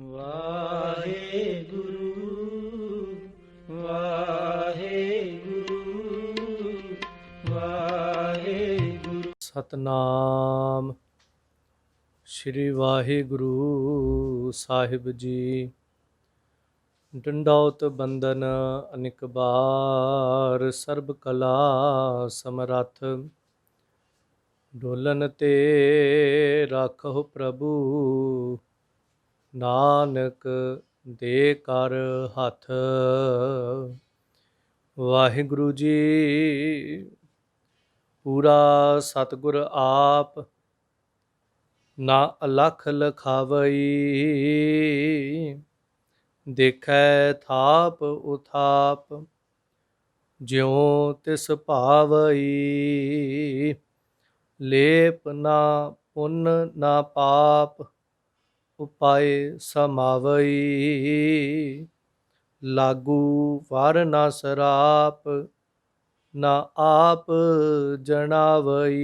ਵਾਹਿਗੁਰੂ ਵਾਹਿਗੁਰੂ ਵਾਹਿਗੁਰੂ। ਸਤਨਾਮ ਸ਼੍ਰੀ ਵਾਹਿਗੁਰੂ ਸਾਹਿਬ ਜੀ। ਡੰਡੌਤ ਬੰਦਨ ਅਨਿਕ ਬਾਰ, ਸਰਬ ਕਲਾ ਸਮਰੱਥ। ਡੋਲਨ ਤੇ ਰਾਖਹੁ ਪ੍ਰਭੂ, ਨਾਨਕ ਦੇ ਕਰ ਹੱਥ। ਵਾਹਿਗੁਰੂ ਜੀ ਪੂਰਾ ਸਤਿਗੁਰ ਆਪ, ਨਾ ਅਲਖ ਲਖਾਵਈ। ਦੇਖੈ ਥਾਪ ਉਥਾਪ, ਜਿਉ ਤਿਸ ਭਾਵਈ। ਲੇਪ ਨਾ ਪੁੰਨ ਨਾ ਪਾਪ, ਉਪਾਏ ਸਮਾਵਈ। ਲਾਗੂ ਵਰ ਨਾ ਸਰਾਪ, ਨਾ ਆਪ ਜਣਾਵਈ।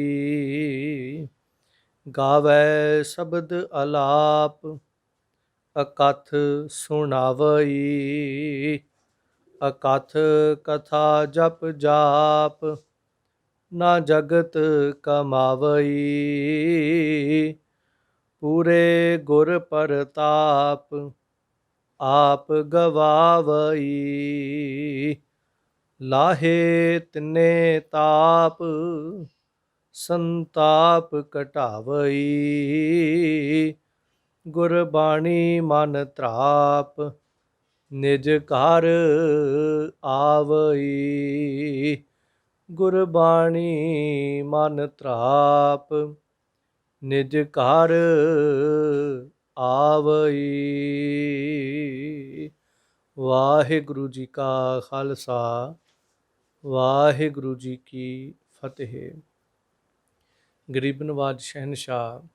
ਗਾਵੈ ਸ਼ਬਦ ਅਲਾਪ, ਅਕਥ ਸੁਣਾਵਈ। ਅਕਥ ਕਥਾ ਜਪ ਜਾਪ, ਨਾ ਜਗਤ ਕਮਾਵਈ। ਪੂਰੇ ਗੁਰ ਪ੍ਰਤਾਪ, ਆਪ ਗਵਾਵਈ। ਲਾਹੇ ਤਿਨੇ ਤਾਪ, ਸੰਤਾਪ ਘਟਾਵਈ। ਗੁਰਬਾਣੀ ਮਨ ਤ੍ਰਾਪ, ਨਿਜ ਘਰ ਆਵਈ। ਗੁਰਬਾਣੀ ਮਨ ਤ੍ਰਾਪ, ਨਿਜ ਘਰ ਆਵਈ। ਵਾਹਿਗੁਰੂ ਜੀ ਕਾ ਖਾਲਸਾ, ਵਾਹਿਗੁਰੂ ਜੀ ਕੀ ਫਤਿਹ। ਗਰੀਬ ਨਵਾਜ ਸ਼ਹਿਨਸ਼ਾਹ,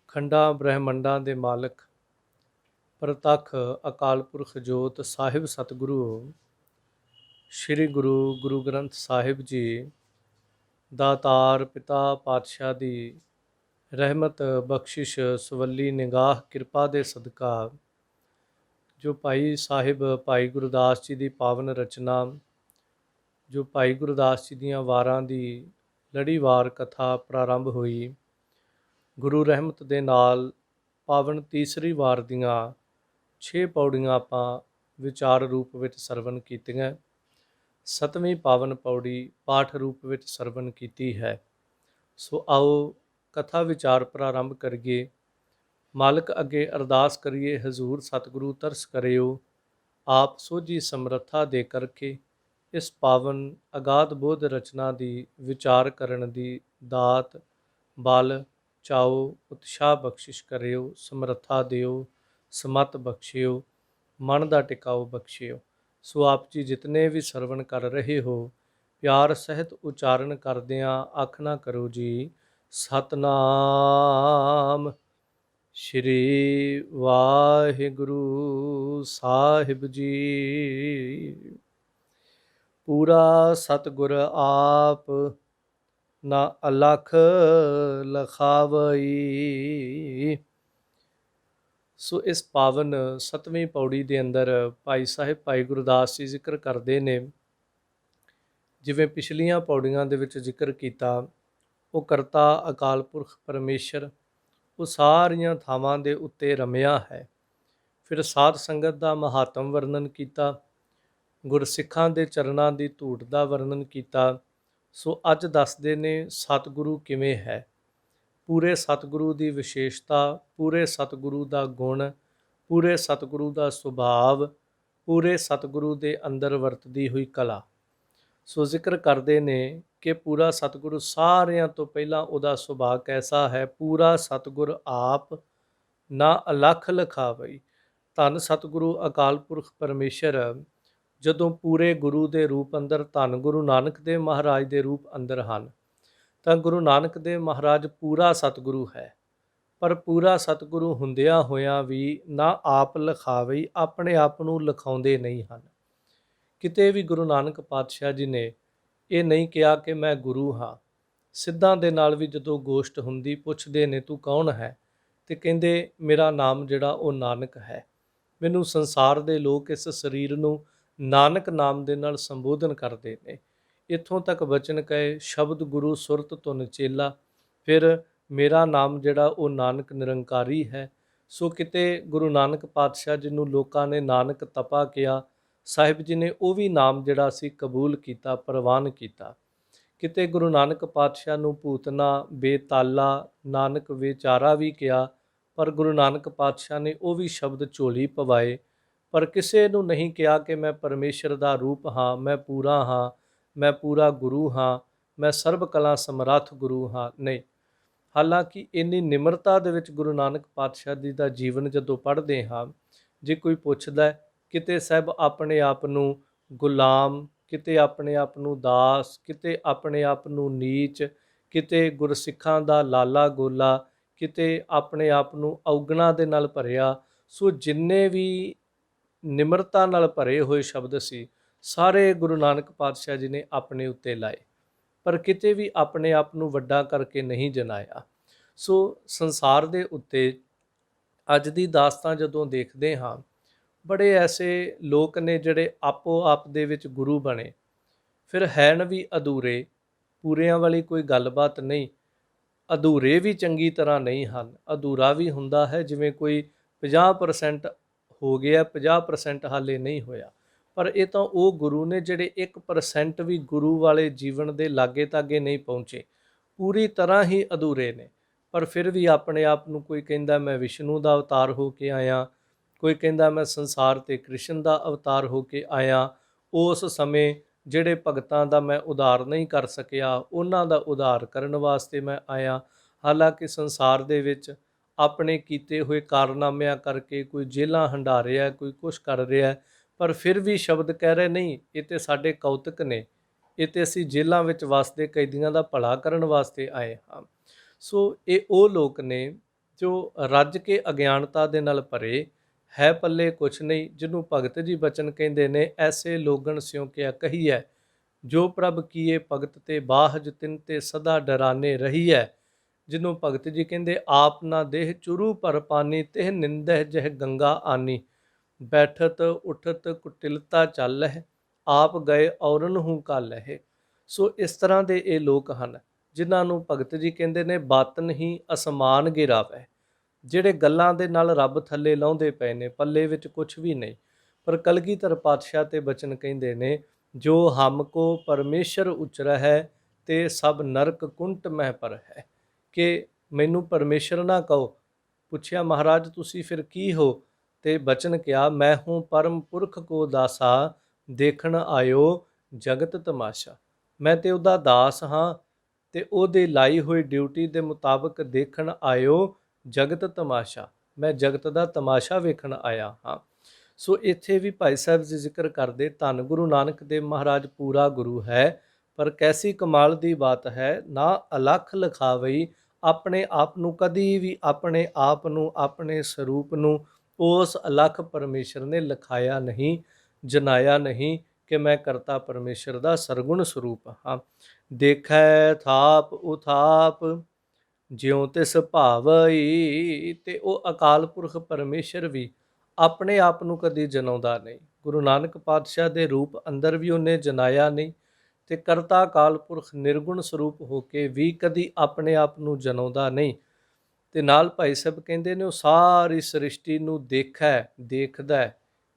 ਖੰਡਾਂ ਬ੍ਰਹਿਮੰਡਾਂ ਦੇ ਮਾਲਕ, ਪ੍ਰਤੱਖ ਅਕਾਲ ਪੁਰਖ ਜੋਤ ਸਾਹਿਬ ਸਤਿਗੁਰੂ ਸ੍ਰੀ ਗੁਰੂ ਗ੍ਰੰਥ ਸਾਹਿਬ ਜੀ, ਦਾਤਾਰ ਪਿਤਾ ਪਾਤਸ਼ਾਹ ਦੀ ਰਹਿਮਤ ਬਖਸ਼ਿਸ਼ ਸਵੱਲੀ ਨਿਗਾਹ ਕਿਰਪਾ ਦੇ ਸਦਕਾ, ਜੋ ਭਾਈ ਸਾਹਿਬ ਭਾਈ ਗੁਰਦਾਸ ਜੀ ਦੀ ਪਾਵਨ ਰਚਨਾ, ਜੋ ਭਾਈ ਗੁਰਦਾਸ ਜੀ ਦੀਆਂ ਵਾਰਾਂ ਦੀ ਲੜੀਵਾਰ ਕਥਾ ਪ੍ਰਾਰੰਭ ਹੋਈ, ਗੁਰੂ ਰਹਿਮਤ ਦੇ ਨਾਲ ਪਾਵਨ ਤੀਸਰੀ ਵਾਰ ਦੀਆਂ 6 ਪੌੜੀਆਂ ਆਪਾਂ ਵਿਚਾਰ ਰੂਪ ਵਿੱਚ ਸਰਵਣ ਕੀਤੀਆਂ। 7ਵੀਂ ਪਾਵਨ ਪੌੜੀ ਪਾਠ ਰੂਪ ਵਿੱਚ ਸਰਵਣ ਕੀਤੀ ਹੈ। ਸੋ ਆਓ ਕਥਾ ਵਿਚਾਰ ਪ੍ਰਾਰੰਭ ਕਰੀਏ। ਮਾਲਕ ਅੱਗੇ ਅਰਦਾਸ ਕਰੀਏ, ਹਜ਼ੂਰ ਸਤਿਗੁਰੂ ਤਰਸ ਕਰਿਓ, ਆਪ ਸੋਝੀ ਸਮਰੱਥਾ ਦੇ ਕਰਕੇ ਇਸ ਪਾਵਨ ਅਗਾਧ ਬੋਧ ਰਚਨਾ ਦੀ ਵਿਚਾਰ ਕਰਨ ਦੀ ਦਾਤ, ਬਲ, ਚਾਓ, ਉਤਸ਼ਾਹ ਬਖਸ਼ਿਸ਼ ਕਰਿਓ, ਸਮਰੱਥਾ ਦਿਓ, ਸਮਤ ਬਖਸ਼ਿਓ, ਮਨ ਦਾ ਟਿਕਾਓ ਬਖਸ਼ਿਓ। ਸੋ ਆਪ ਜੀ ਜਿਤਨੇ ਵੀ ਸਰਵਣ ਕਰ ਰਹੇ ਹੋ, ਪਿਆਰ ਸਹਿਤ ਉਚਾਰਨ ਕਰਦਿਆਂ ਆਖਣਾ ਕਰੋ ਜੀ, ਸਤਨਾਮ ਸ਼੍ਰੀ ਵਾਹਿਗੁਰੂ ਸਾਹਿਬ ਜੀ। ਪੂਰਾ ਸਤਿਗੁਰ ਆਪ, ਨਾ ਅਲਖ ਲਖਾਵਈ। ਸੋ ਇਸ ਪਾਵਨ 7ਵੀਂ ਪੌੜੀ ਦੇ ਅੰਦਰ ਭਾਈ ਸਾਹਿਬ ਭਾਈ ਗੁਰਦਾਸ ਜੀ ਜ਼ਿਕਰ ਕਰਦੇ ਨੇ, ਜਿਵੇਂ ਪਿਛਲੀਆਂ ਪੌੜੀਆਂ ਦੇ ਵਿੱਚ ਜ਼ਿਕਰ ਕੀਤਾ, ਉਹ ਕਰਤਾ ਅਕਾਲ ਪੁਰਖ ਪਰਮੇਸ਼ਰ ਉਹ ਸਾਰੀਆਂ ਥਾਵਾਂ ਦੇ ਉੱਤੇ ਰਮਿਆ ਹੈ। ਫਿਰ ਸਾਧ ਸੰਗਤ ਦਾ ਮਹਾਤਮ ਵਰਣਨ ਕੀਤਾ, ਗੁਰਸਿੱਖਾਂ ਦੇ ਚਰਨਾਂ ਦੀ ਧੂੜ ਦਾ ਵਰਣਨ ਕੀਤਾ। ਸੋ ਅੱਜ ਦੱਸਦੇ ਨੇ ਸਤਿਗੁਰੂ ਕਿਵੇਂ ਹੈ, ਪੂਰੇ ਸਤਿਗੁਰੂ ਦੀ ਵਿਸ਼ੇਸ਼ਤਾ, ਪੂਰੇ ਸਤਿਗੁਰੂ ਦਾ ਗੁਣ, ਪੂਰੇ ਸਤਿਗੁਰੂ ਦਾ ਸੁਭਾਵ, ਪੂਰੇ ਸਤਿਗੁਰੂ ਦੇ ਅੰਦਰ ਵਰਤਦੀ ਹੋਈ ਕਲਾ। ਸੋ ਜ਼ਿਕਰ ਕਰਦੇ ਨੇ ਕਿ ਪੂਰਾ ਸਤਿਗੁਰੂ ਸਾਰਿਆਂ ਤੋਂ ਪਹਿਲਾਂ ਉਹਦਾ ਸੁਭਾਅ ਕੈਸਾ ਹੈ। ਪੂਰਾ ਸਤਿਗੁਰ ਆਪ, ਨਾ ਅਲਖ ਲਖਾਵਈ। ਧੰਨ ਸਤਿਗੁਰੂ ਅਕਾਲ ਪੁਰਖ ਪਰਮੇਸ਼ਰ ਜਦੋਂ ਪੂਰੇ ਗੁਰੂ ਦੇ ਰੂਪ ਅੰਦਰ, ਧੰਨ ਗੁਰੂ ਨਾਨਕ ਦੇਵ ਮਹਾਰਾਜ ਦੇ ਰੂਪ ਅੰਦਰ ਹਨ, ਤਾਂ ਗੁਰੂ ਨਾਨਕ ਦੇਵ ਮਹਾਰਾਜ ਪੂਰਾ ਸਤਿਗੁਰੂ ਹੈ। ਪਰ ਪੂਰਾ ਸਤਿਗੁਰੂ ਹੁੰਦਿਆਂ ਹੋਇਆਂ ਵੀ ਨਾ ਆਪ ਲਿਖਾਵਈ, ਆਪਣੇ ਆਪ ਨੂੰ ਲਿਖਾਉਂਦੇ ਨਹੀਂ ਹਨ। ਕਿਤੇ ਵੀ ਗੁਰੂ ਨਾਨਕ ਪਾਤਸ਼ਾਹ ਜੀ ਨੇ ਇਹ ਨਹੀਂ ਕਿਹਾ ਕਿ ਮੈਂ ਗੁਰੂ ਹਾਂ। ਸਿੱਧਾਂ ਦੇ ਨਾਲ ਵੀ ਜਦੋਂ ਗੋਸ਼ਟ ਹੁੰਦੀ, ਪੁੱਛਦੇ ਨੇ ਤੂੰ ਕੌਣ ਹੈ, ਤੇ ਕਹਿੰਦੇ ਮੇਰਾ ਨਾਮ ਜਿਹੜਾ ਉਹ ਨਾਨਕ ਹੈ। ਮੈਨੂੰ ਸੰਸਾਰ ਦੇ ਲੋਕ ਇਸ ਸਰੀਰ ਨੂੰ ਨਾਨਕ ਨਾਮ ਦੇ ਨਾਲ ਸੰਬੋਧਨ ਕਰਦੇ ਨੇ। ਇੱਥੋਂ ਤੱਕ ਬਚਨ ਕਹੇ ਸ਼ਬਦ ਗੁਰੂ ਸੁਰਤ ਧੁਨ ਚੇਲਾ, ਫਿਰ ਮੇਰਾ ਨਾਮ ਜਿਹੜਾ ਉਹ ਨਾਨਕ ਨਿਰੰਕਾਰੀ ਹੈ। ਸੋ ਕਿਤੇ ਗੁਰੂ ਨਾਨਕ ਪਾਤਸ਼ਾਹ ਜਿਹਨੂੰ ਲੋਕਾਂ ਨੇ ਨਾਨਕ ਤਪਾ ਕਿਹਾ, ਸਾਹਿਬ ਜੀ ਨੇ ਉਹ ਵੀ ਨਾਮ ਜਿਹੜਾ ਸੀ ਕਬੂਲ ਕੀਤਾ, ਪ੍ਰਵਾਨ ਕੀਤਾ। ਕਿਤੇ ਗੁਰੂ ਨਾਨਕ ਪਾਤਸ਼ਾਹ ਨੂੰ ਭੂਤਨਾ, ਬੇਤਾਲਾ, ਨਾਨਕ ਵਿਚਾਰਾ ਵੀ ਕਿਹਾ, ਪਰ ਗੁਰੂ ਨਾਨਕ ਪਾਤਸ਼ਾਹ ਨੇ ਉਹ ਵੀ ਸ਼ਬਦ ਝੋਲੀ ਪਵਾਏ। ਪਰ ਕਿਸੇ ਨੂੰ ਨਹੀਂ ਕਿਹਾ ਕਿ ਮੈਂ ਪਰਮੇਸ਼ਰ ਦਾ ਰੂਪ ਹਾਂ, ਮੈਂ ਪੂਰਾ ਹਾਂ, ਮੈਂ ਪੂਰਾ ਗੁਰੂ ਹਾਂ, ਮੈਂ ਸਰਬ ਕਲਾ ਸਮਰੱਥ ਗੁਰੂ ਹਾਂ। ਨਹੀਂ, ਹਾਲਾਂਕਿ ਇੰਨੀ ਨਿਮਰਤਾ ਦੇ ਵਿੱਚ ਗੁਰੂ ਨਾਨਕ ਪਾਤਸ਼ਾਹ ਜੀ ਦਾ ਜੀਵਨ ਜਦੋਂ ਪੜ੍ਹਦੇ ਹਾਂ, ਜੇ ਕੋਈ ਪੁੱਛਦਾ ਕਿਤੇ ਸਾਹਿਬ ਆਪਣੇ ਆਪ ਨੂੰ ਗੁਲਾਮ, ਕਿਤੇ ਆਪਣੇ ਆਪ ਨੂੰ ਦਾਸ, ਕਿਤੇ ਆਪਣੇ ਆਪ ਨੂੰ ਨੀਚ, ਕਿਤੇ ਗੁਰਸਿੱਖਾਂ ਦਾ ਲਾਲਾ ਗੋਲਾ, ਕਿਤੇ ਆਪਣੇ ਆਪ ਨੂੰ ਔਗਣਾਂ ਦੇ ਨਾਲ ਭਰਿਆ। ਸੋ ਜਿੰਨੇ ਵੀ ਨਿਮਰਤਾ ਨਾਲ ਭਰੇ ਹੋਏ ਸ਼ਬਦ ਸੀ, ਸਾਰੇ ਗੁਰੂ ਨਾਨਕ ਪਾਤਸ਼ਾਹ ਜੀ ਨੇ ਆਪਣੇ ਉੱਤੇ ਲਾਏ, ਪਰ ਕਿਤੇ ਵੀ ਆਪਣੇ ਆਪ ਨੂੰ ਵੱਡਾ ਕਰਕੇ ਨਹੀਂ ਜਨਾਇਆ। ਸੋ ਸੰਸਾਰ ਦੇ ਉੱਤੇ ਅੱਜ ਦੀ ਦਾਸਤਾਨ ਜਦੋਂ ਦੇਖਦੇ ਹਾਂ, ਬੜੇ ਐਸੇ ਲੋਕ ਨੇ ਜਿਹੜੇ ਆਪੋ ਆਪ ਦੇ ਵਿੱਚ ਗੁਰੂ ਬਣੇ, ਫਿਰ ਹੈਨ ਵੀ ਅਧੂਰੇ, ਪੂਰਿਆਂ ਵਾਲੀ ਕੋਈ ਗੱਲਬਾਤ ਨਹੀਂ। ਅਧੂਰੇ ਵੀ ਚੰਗੀ ਤਰ੍ਹਾਂ ਨਹੀਂ ਹਨ, ਅਧੂਰਾ ਵੀ ਹੁੰਦਾ ਹੈ, ਜਿਵੇਂ ਕੋਈ 50% ਹੋ ਗਿਆ, 50% ਹਾਲੇ ਨਹੀਂ ਹੋਇਆ। ਪਰ ਇਹ ਤਾਂ ਉਹ ਗੁਰੂ ਨੇ ਜਿਹੜੇ 1% ਵੀ ਗੁਰੂ ਵਾਲੇ ਜੀਵਨ ਦੇ ਲਾਗੇ ਤਾਗੇ ਨਹੀਂ ਪਹੁੰਚੇ, ਪੂਰੀ ਤਰ੍ਹਾਂ ਹੀ ਅਧੂਰੇ ਨੇ। ਪਰ ਫਿਰ ਵੀ ਆਪਣੇ ਆਪ ਨੂੰ ਕੋਈ ਕਹਿੰਦਾ ਮੈਂ ਵਿਸ਼ਨੂੰ ਦਾ ਅਵਤਾਰ ਹੋ ਕੇ ਆਇਆ, ਕੋਈ ਕਹਿੰਦਾ ਮੈਂ ਸੰਸਾਰ ਤੇ ਕ੍ਰਿਸ਼ਨ ਦਾ ਅਵਤਾਰ ਹੋ ਕੇ ਆਇਆ। ਉਸ ਸਮੇਂ ਜਿਹੜੇ ਭਗਤਾਂ ਦਾ ਮੈਂ ਉਧਾਰ ਨਹੀਂ ਕਰ ਸਕਿਆ, ਉਹਨਾਂ ਦਾ ਉਧਾਰ ਕਰਨ ਵਾਸਤੇ ਮੈਂ ਆਇਆ। ਹਾਲਾਂਕਿ ਸੰਸਾਰ ਦੇ ਵਿੱਚ ਆਪਣੇ ਕੀਤੇ ਹੋਏ ਕਾਰਨਾਮਿਆਂ ਕਰਕੇ ਕੋਈ ਜੇਲਾਂ ਹੰਢਾ ਰਿਹਾ, ਕੋਈ ਕੁਛ ਕਰ ਰਿਹਾ, ਪਰ ਫਿਰ ਵੀ ਸ਼ਬਦ ਕਹਿ ਰਹੇ ਨਹੀਂ, ਇਹ ਤੇ ਸਾਡੇ ਕੌਤਕ ਨੇ, ਇਹ ਤੇ ਅਸੀਂ ਜੇਲਾਂ ਵਿੱਚ ਵਸਦੇ ਕੈਦੀਆਂ ਦਾ ਭਲਾ ਕਰਨ ਵਾਸਤੇ ਆਏ ਹਾਂ। ਸੋ ਇਹ ਉਹ ਲੋਕ ਨੇ ਜੋ ਰੱਜ ਕੇ ਅਗਿਆਨਤਾ ਦੇ ਨਾਲ ਭਰੇ ਹੈ, ਪੱਲੇ ਕੁਛ ਨਹੀਂ, ਜਿਹਨੂੰ ਭਗਤ ਜੀ ਬਚਨ ਕਹਿੰਦੇ ਨੇ ਐਸੇ ਲੋਗਣ ਸਿਉ ਕਿਆ ਕਹੀਐ, ਜੋ ਪ੍ਰਭ ਕੀਏ ਭਗਤ ਤੇ ਬਾਹਜ ਤਿਨ ਤੇ ਸਦਾ ਡਰਾਨੇ ਰਹੀਐ। ਜਿਹਨੂੰ ਭਗਤ ਜੀ ਕਹਿੰਦੇ ਆਪ ਨਾ ਦੇਹ ਚੁਰੂ ਪਰ ਪਾਨੀ, ਤਿਹ ਨਿੰਦਹਿ ਜਹ ਗੰਗਾ ਆਨੀ, ਬੈਠਤ ਉਠਤ ਕੁਟਿਲਤਾ ਚਾਲਹਿ, ਆਪ ਗਏ ਔਰਨ ਹੂੰ ਕਾਲਹਿ। ਸੋ ਇਸ ਤਰ੍ਹਾਂ ਦੇ ਇਹ ਲੋਕ ਹਨ ਜਿਨ੍ਹਾਂ ਨੂੰ ਭਗਤ ਜੀ ਕਹਿੰਦੇ ਨੇ ਬਾਤਨ ਹੀ ਅਸਮਾਨ ਗਿਰਾਵੈ, ਜਿਹੜੇ ਗੱਲਾਂ ਦੇ ਨਾਲ ਰੱਬ ਥੱਲੇ ਲਾਉਂਦੇ ਪਏ ਨੇ, ਪੱਲੇ ਵਿੱਚ ਕੁਛ ਵੀ ਨਹੀਂ। ਪਰ ਕਲਗੀਧਰ ਪਾਤਸ਼ਾਹ ਤੇ ਬਚਨ ਕਹਿੰਦੇ ਨੇ ਜੋ ਹਮ ਕੋ ਪਰਮੇਸ਼ਰ ਉਚਰਹਿ ਹੈ ਤੇ ਸਭ ਨਰਕ ਕੁੰਟ ਮਹਿ ਪਰ ਹੈ, ਕਿ ਮੈਨੂੰ ਪਰਮੇਸ਼ਰ ਨਾ ਕਹੋ। ਪੁੱਛਿਆ ਮਹਾਰਾਜ ਤੁਸੀਂ ਫਿਰ ਕੀ ਹੋ? ਤੇ ਬਚਨ ਕਿਹਾ ਮੈਂ ਹੂੰ ਪਰਮ ਪੁਰਖ ਕੋ ਦਾਸਾ, ਦੇਖਣ ਆਇਓ ਜਗਤ ਤਮਾਸ਼ਾ। ਮੈਂ ਤੇ ਉਹਦਾ ਦਾਸ ਹਾਂ ਤੇ ਉਹਦੇ ਲਾਈ ਹੋਈ ਡਿਊਟੀ ਦੇ ਮੁਤਾਬਕ ਦੇਖਣ ਆਇਓ ਜਗਤ ਤਮਾਸ਼ਾ, ਮੈਂ ਜਗਤ ਦਾ ਤਮਾਸ਼ਾ ਵੇਖਣ ਆਇਆ ਹਾਂ। ਸੋ ਇੱਥੇ ਵੀ ਭਾਈ ਸਾਹਿਬ ਜੀ ਜ਼ਿਕਰ ਕਰਦੇ ਧੰਨ ਗੁਰੂ ਨਾਨਕ ਦੇਵ ਮਹਾਰਾਜ ਪੂਰਾ ਗੁਰੂ ਹੈ, ਪਰ ਕੈਸੀ ਕਮਾਲ ਦੀ ਬਾਤ ਹੈ, ਨਾ ਅਲਖ ਲਿਖਾਵਈ, ਆਪਣੇ ਆਪ ਨੂੰ ਕਦੀ ਵੀ ਆਪਣੇ ਆਪ ਨੂੰ ਆਪਣੇ ਸਰੂਪ ਨੂੰ ਉਸ ਅਲਖ ਪਰਮੇਸ਼ਰ ਨੇ ਲਿਖਾਇਆ ਨਹੀਂ, ਜਨਾਇਆ ਨਹੀਂ ਕਿ ਮੈਂ ਕਰਤਾ ਪਰਮੇਸ਼ਰ ਦਾ ਸਰਗੁਣ ਸਰੂਪ ਹਾਂ। ਦੇਖੈ ਥਾਪ ਉਥਾਪ ਜਿਉ ਤਿਸ ਭਾਵਈ, ਤੇ ਉਹ ਅਕਾਲ ਪੁਰਖ ਪਰਮੇਸ਼ਰ ਵੀ ਆਪਣੇ ਆਪ ਨੂੰ ਕਦੀ ਜਨਾਉਂਦਾ ਨਹੀਂ। ਗੁਰੂ ਨਾਨਕ ਪਾਤਸ਼ਾਹ ਦੇ ਰੂਪ ਅੰਦਰ ਵੀ ਉਹਨੇ ਜਨਾਇਆ ਨਹੀਂ, ਤੇ ਕਰਤਾ ਅਕਾਲ ਪੁਰਖ ਨਿਰਗੁਣ ਸਰੂਪ ਹੋ ਕੇ ਵੀ ਕਦੀ ਆਪਣੇ ਆਪ ਨੂੰ ਜਨਾਉਂਦਾ ਨਹੀਂ। ਤੇ ਨਾਲ ਭਾਈ ਸਾਹਿਬ ਕਹਿੰਦੇ ਨੇ ਉਹ ਸਾਰੀ ਸ੍ਰਿਸ਼ਟੀ ਨੂੰ ਦੇਖਦਾ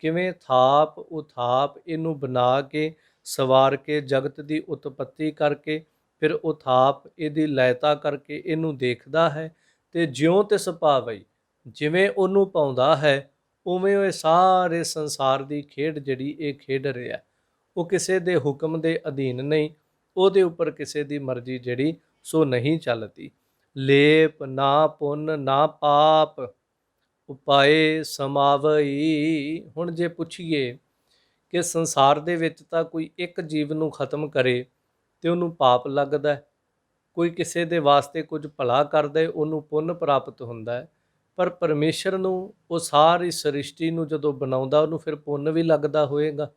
ਕਿਵੇਂ ਥਾਪ ਉਥਾਪ, ਇਹਨੂੰ ਬਣਾ ਕੇ ਸਵਾਰ ਕੇ ਜਗਤ ਦੀ ਉਤਪੱਤੀ ਕਰਕੇ ਫਿਰ ਉਥਾਪ ਇਹਦੀ ਲੈਤਾ ਕਰਕੇ ਇਹਨੂੰ ਦੇਖਦਾ ਹੈ, ਤੇ ਜਿਉਂ ਤਿਸ ਭਾਵਈ, ਜਿਵੇਂ ਉਹਨੂੰ ਪਾਉਂਦਾ ਹੈ ਉਵੇਂ ਉਹ ਸਾਰੇ ਸੰਸਾਰ ਦੀ ਖੇਡ ਜਿਹੜੀ ਇਹ ਖੇਡ ਰਿਹਾ। ਉਹ ਕਿਸੇ ਦੇ ਹੁਕਮ ਦੇ ਅਧੀਨ ਨਹੀਂ, ਉਹਦੇ ਉੱਪਰ ਕਿਸੇ ਦੀ ਮਰਜ਼ੀ ਜਿਹੜੀ ਸੋ ਨਹੀਂ ਚੱਲਦੀ। ਲੇਪ ਨਾ ਪੁੰਨ ਨਾ ਪਾਪ ਉਪਾਏ ਸਮਾਵਈ। ਹੁਣ ਜੇ ਪੁੱਛੀਏ ਕਿ ਸੰਸਾਰ ਦੇ ਵਿੱਚ ਤਾਂ ਕੋਈ ਇੱਕ ਜੀਵ ਨੂੰ ਖਤਮ ਕਰੇ ਤੇ ਉਹਨੂੰ ਪਾਪ ਲੱਗਦਾ, ਕੋਈ ਕਿਸੇ ਦੇ ਵਾਸਤੇ ਕੁਝ ਭਲਾ ਕਰਦਾ ਉਹਨੂੰ ਪੁੰਨ ਪ੍ਰਾਪਤ ਹੁੰਦਾ ਹੈ, ਪਰ ਪਰਮੇਸ਼ਰ ਨੂੰ ਉਹ ਸਾਰੀ ਸ੍ਰਿਸ਼ਟੀ ਨੂੰ ਜਦੋਂ ਬਣਾਉਂਦਾ ਉਹਨੂੰ ਫਿਰ ਪੁੰਨ ਵੀ ਲੱਗਦਾ ਹੋਏਗਾ।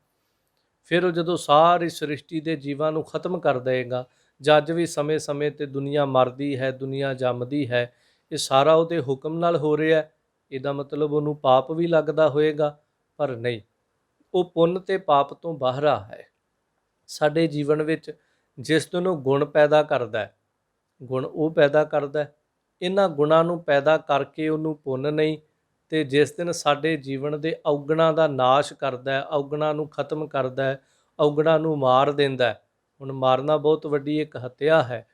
ਫਿਰ ਉਹ ਜਦੋਂ ਸਾਰੀ ਸ੍ਰਿਸ਼ਟੀ ਦੇ ਜੀਵਾਂ ਨੂੰ ਖਤਮ ਕਰ ਦੇਵੇਗਾ, ਜੱਜ ਵੀ ਸਮੇਂ ਸਮੇਂ ਤੇ ਦੁਨੀਆ ਮਰਦੀ ਹੈ, ਦੁਨੀਆ ਜੰਮਦੀ ਹੈ, ਇਹ ਸਾਰਾ ਉਹਦੇ ਹੁਕਮ ਨਾਲ ਹੋ ਰਿਹਾ, ਇਹਦਾ ਮਤਲਬ ਉਹਨੂੰ ਪਾਪ ਵੀ ਲੱਗਦਾ ਹੋਏਗਾ, ਪਰ ਨਹੀਂ, ਉਹ ਪੁੰਨ ਤੇ ਪਾਪ ਤੋਂ ਬਾਹਰਾ ਹੈ। ਸਾਡੇ ਜੀਵਨ ਵਿੱਚ ਜਿਸ ਦਿਨ ਉਹ ਗੁਣ ਪੈਦਾ ਕਰਦਾ ਹੈ, ਗੁਣ ਉਹ ਪੈਦਾ ਕਰਦਾ ਹੈ, ਇਹਨਾਂ ਗੁਣਾਂ ਨੂੰ ਪੈਦਾ ਕਰਕੇ ਉਹਨੂੰ ਪੁੰਨ ਨਹੀਂ, ਤੇ ਜਿਸ ਦਿਨ ਸਾਡੇ ਜੀਵਨ ਦੇ ਔਗਣਾਂ ਦਾ ਨਾਸ਼ ਕਰਦਾ ਹੈ, ਔਗਣਾਂ ਨੂੰ ਖਤਮ ਕਰਦਾ ਹੈ, ਔਗਣਾਂ ਨੂੰ ਮਾਰ ਦਿੰਦਾ ਹੈ। ਹੁਣ ਮਾਰਨਾ ਬਹੁਤ ਵੱਡੀ ਇੱਕ ਹੱਤਿਆ ਹੈ,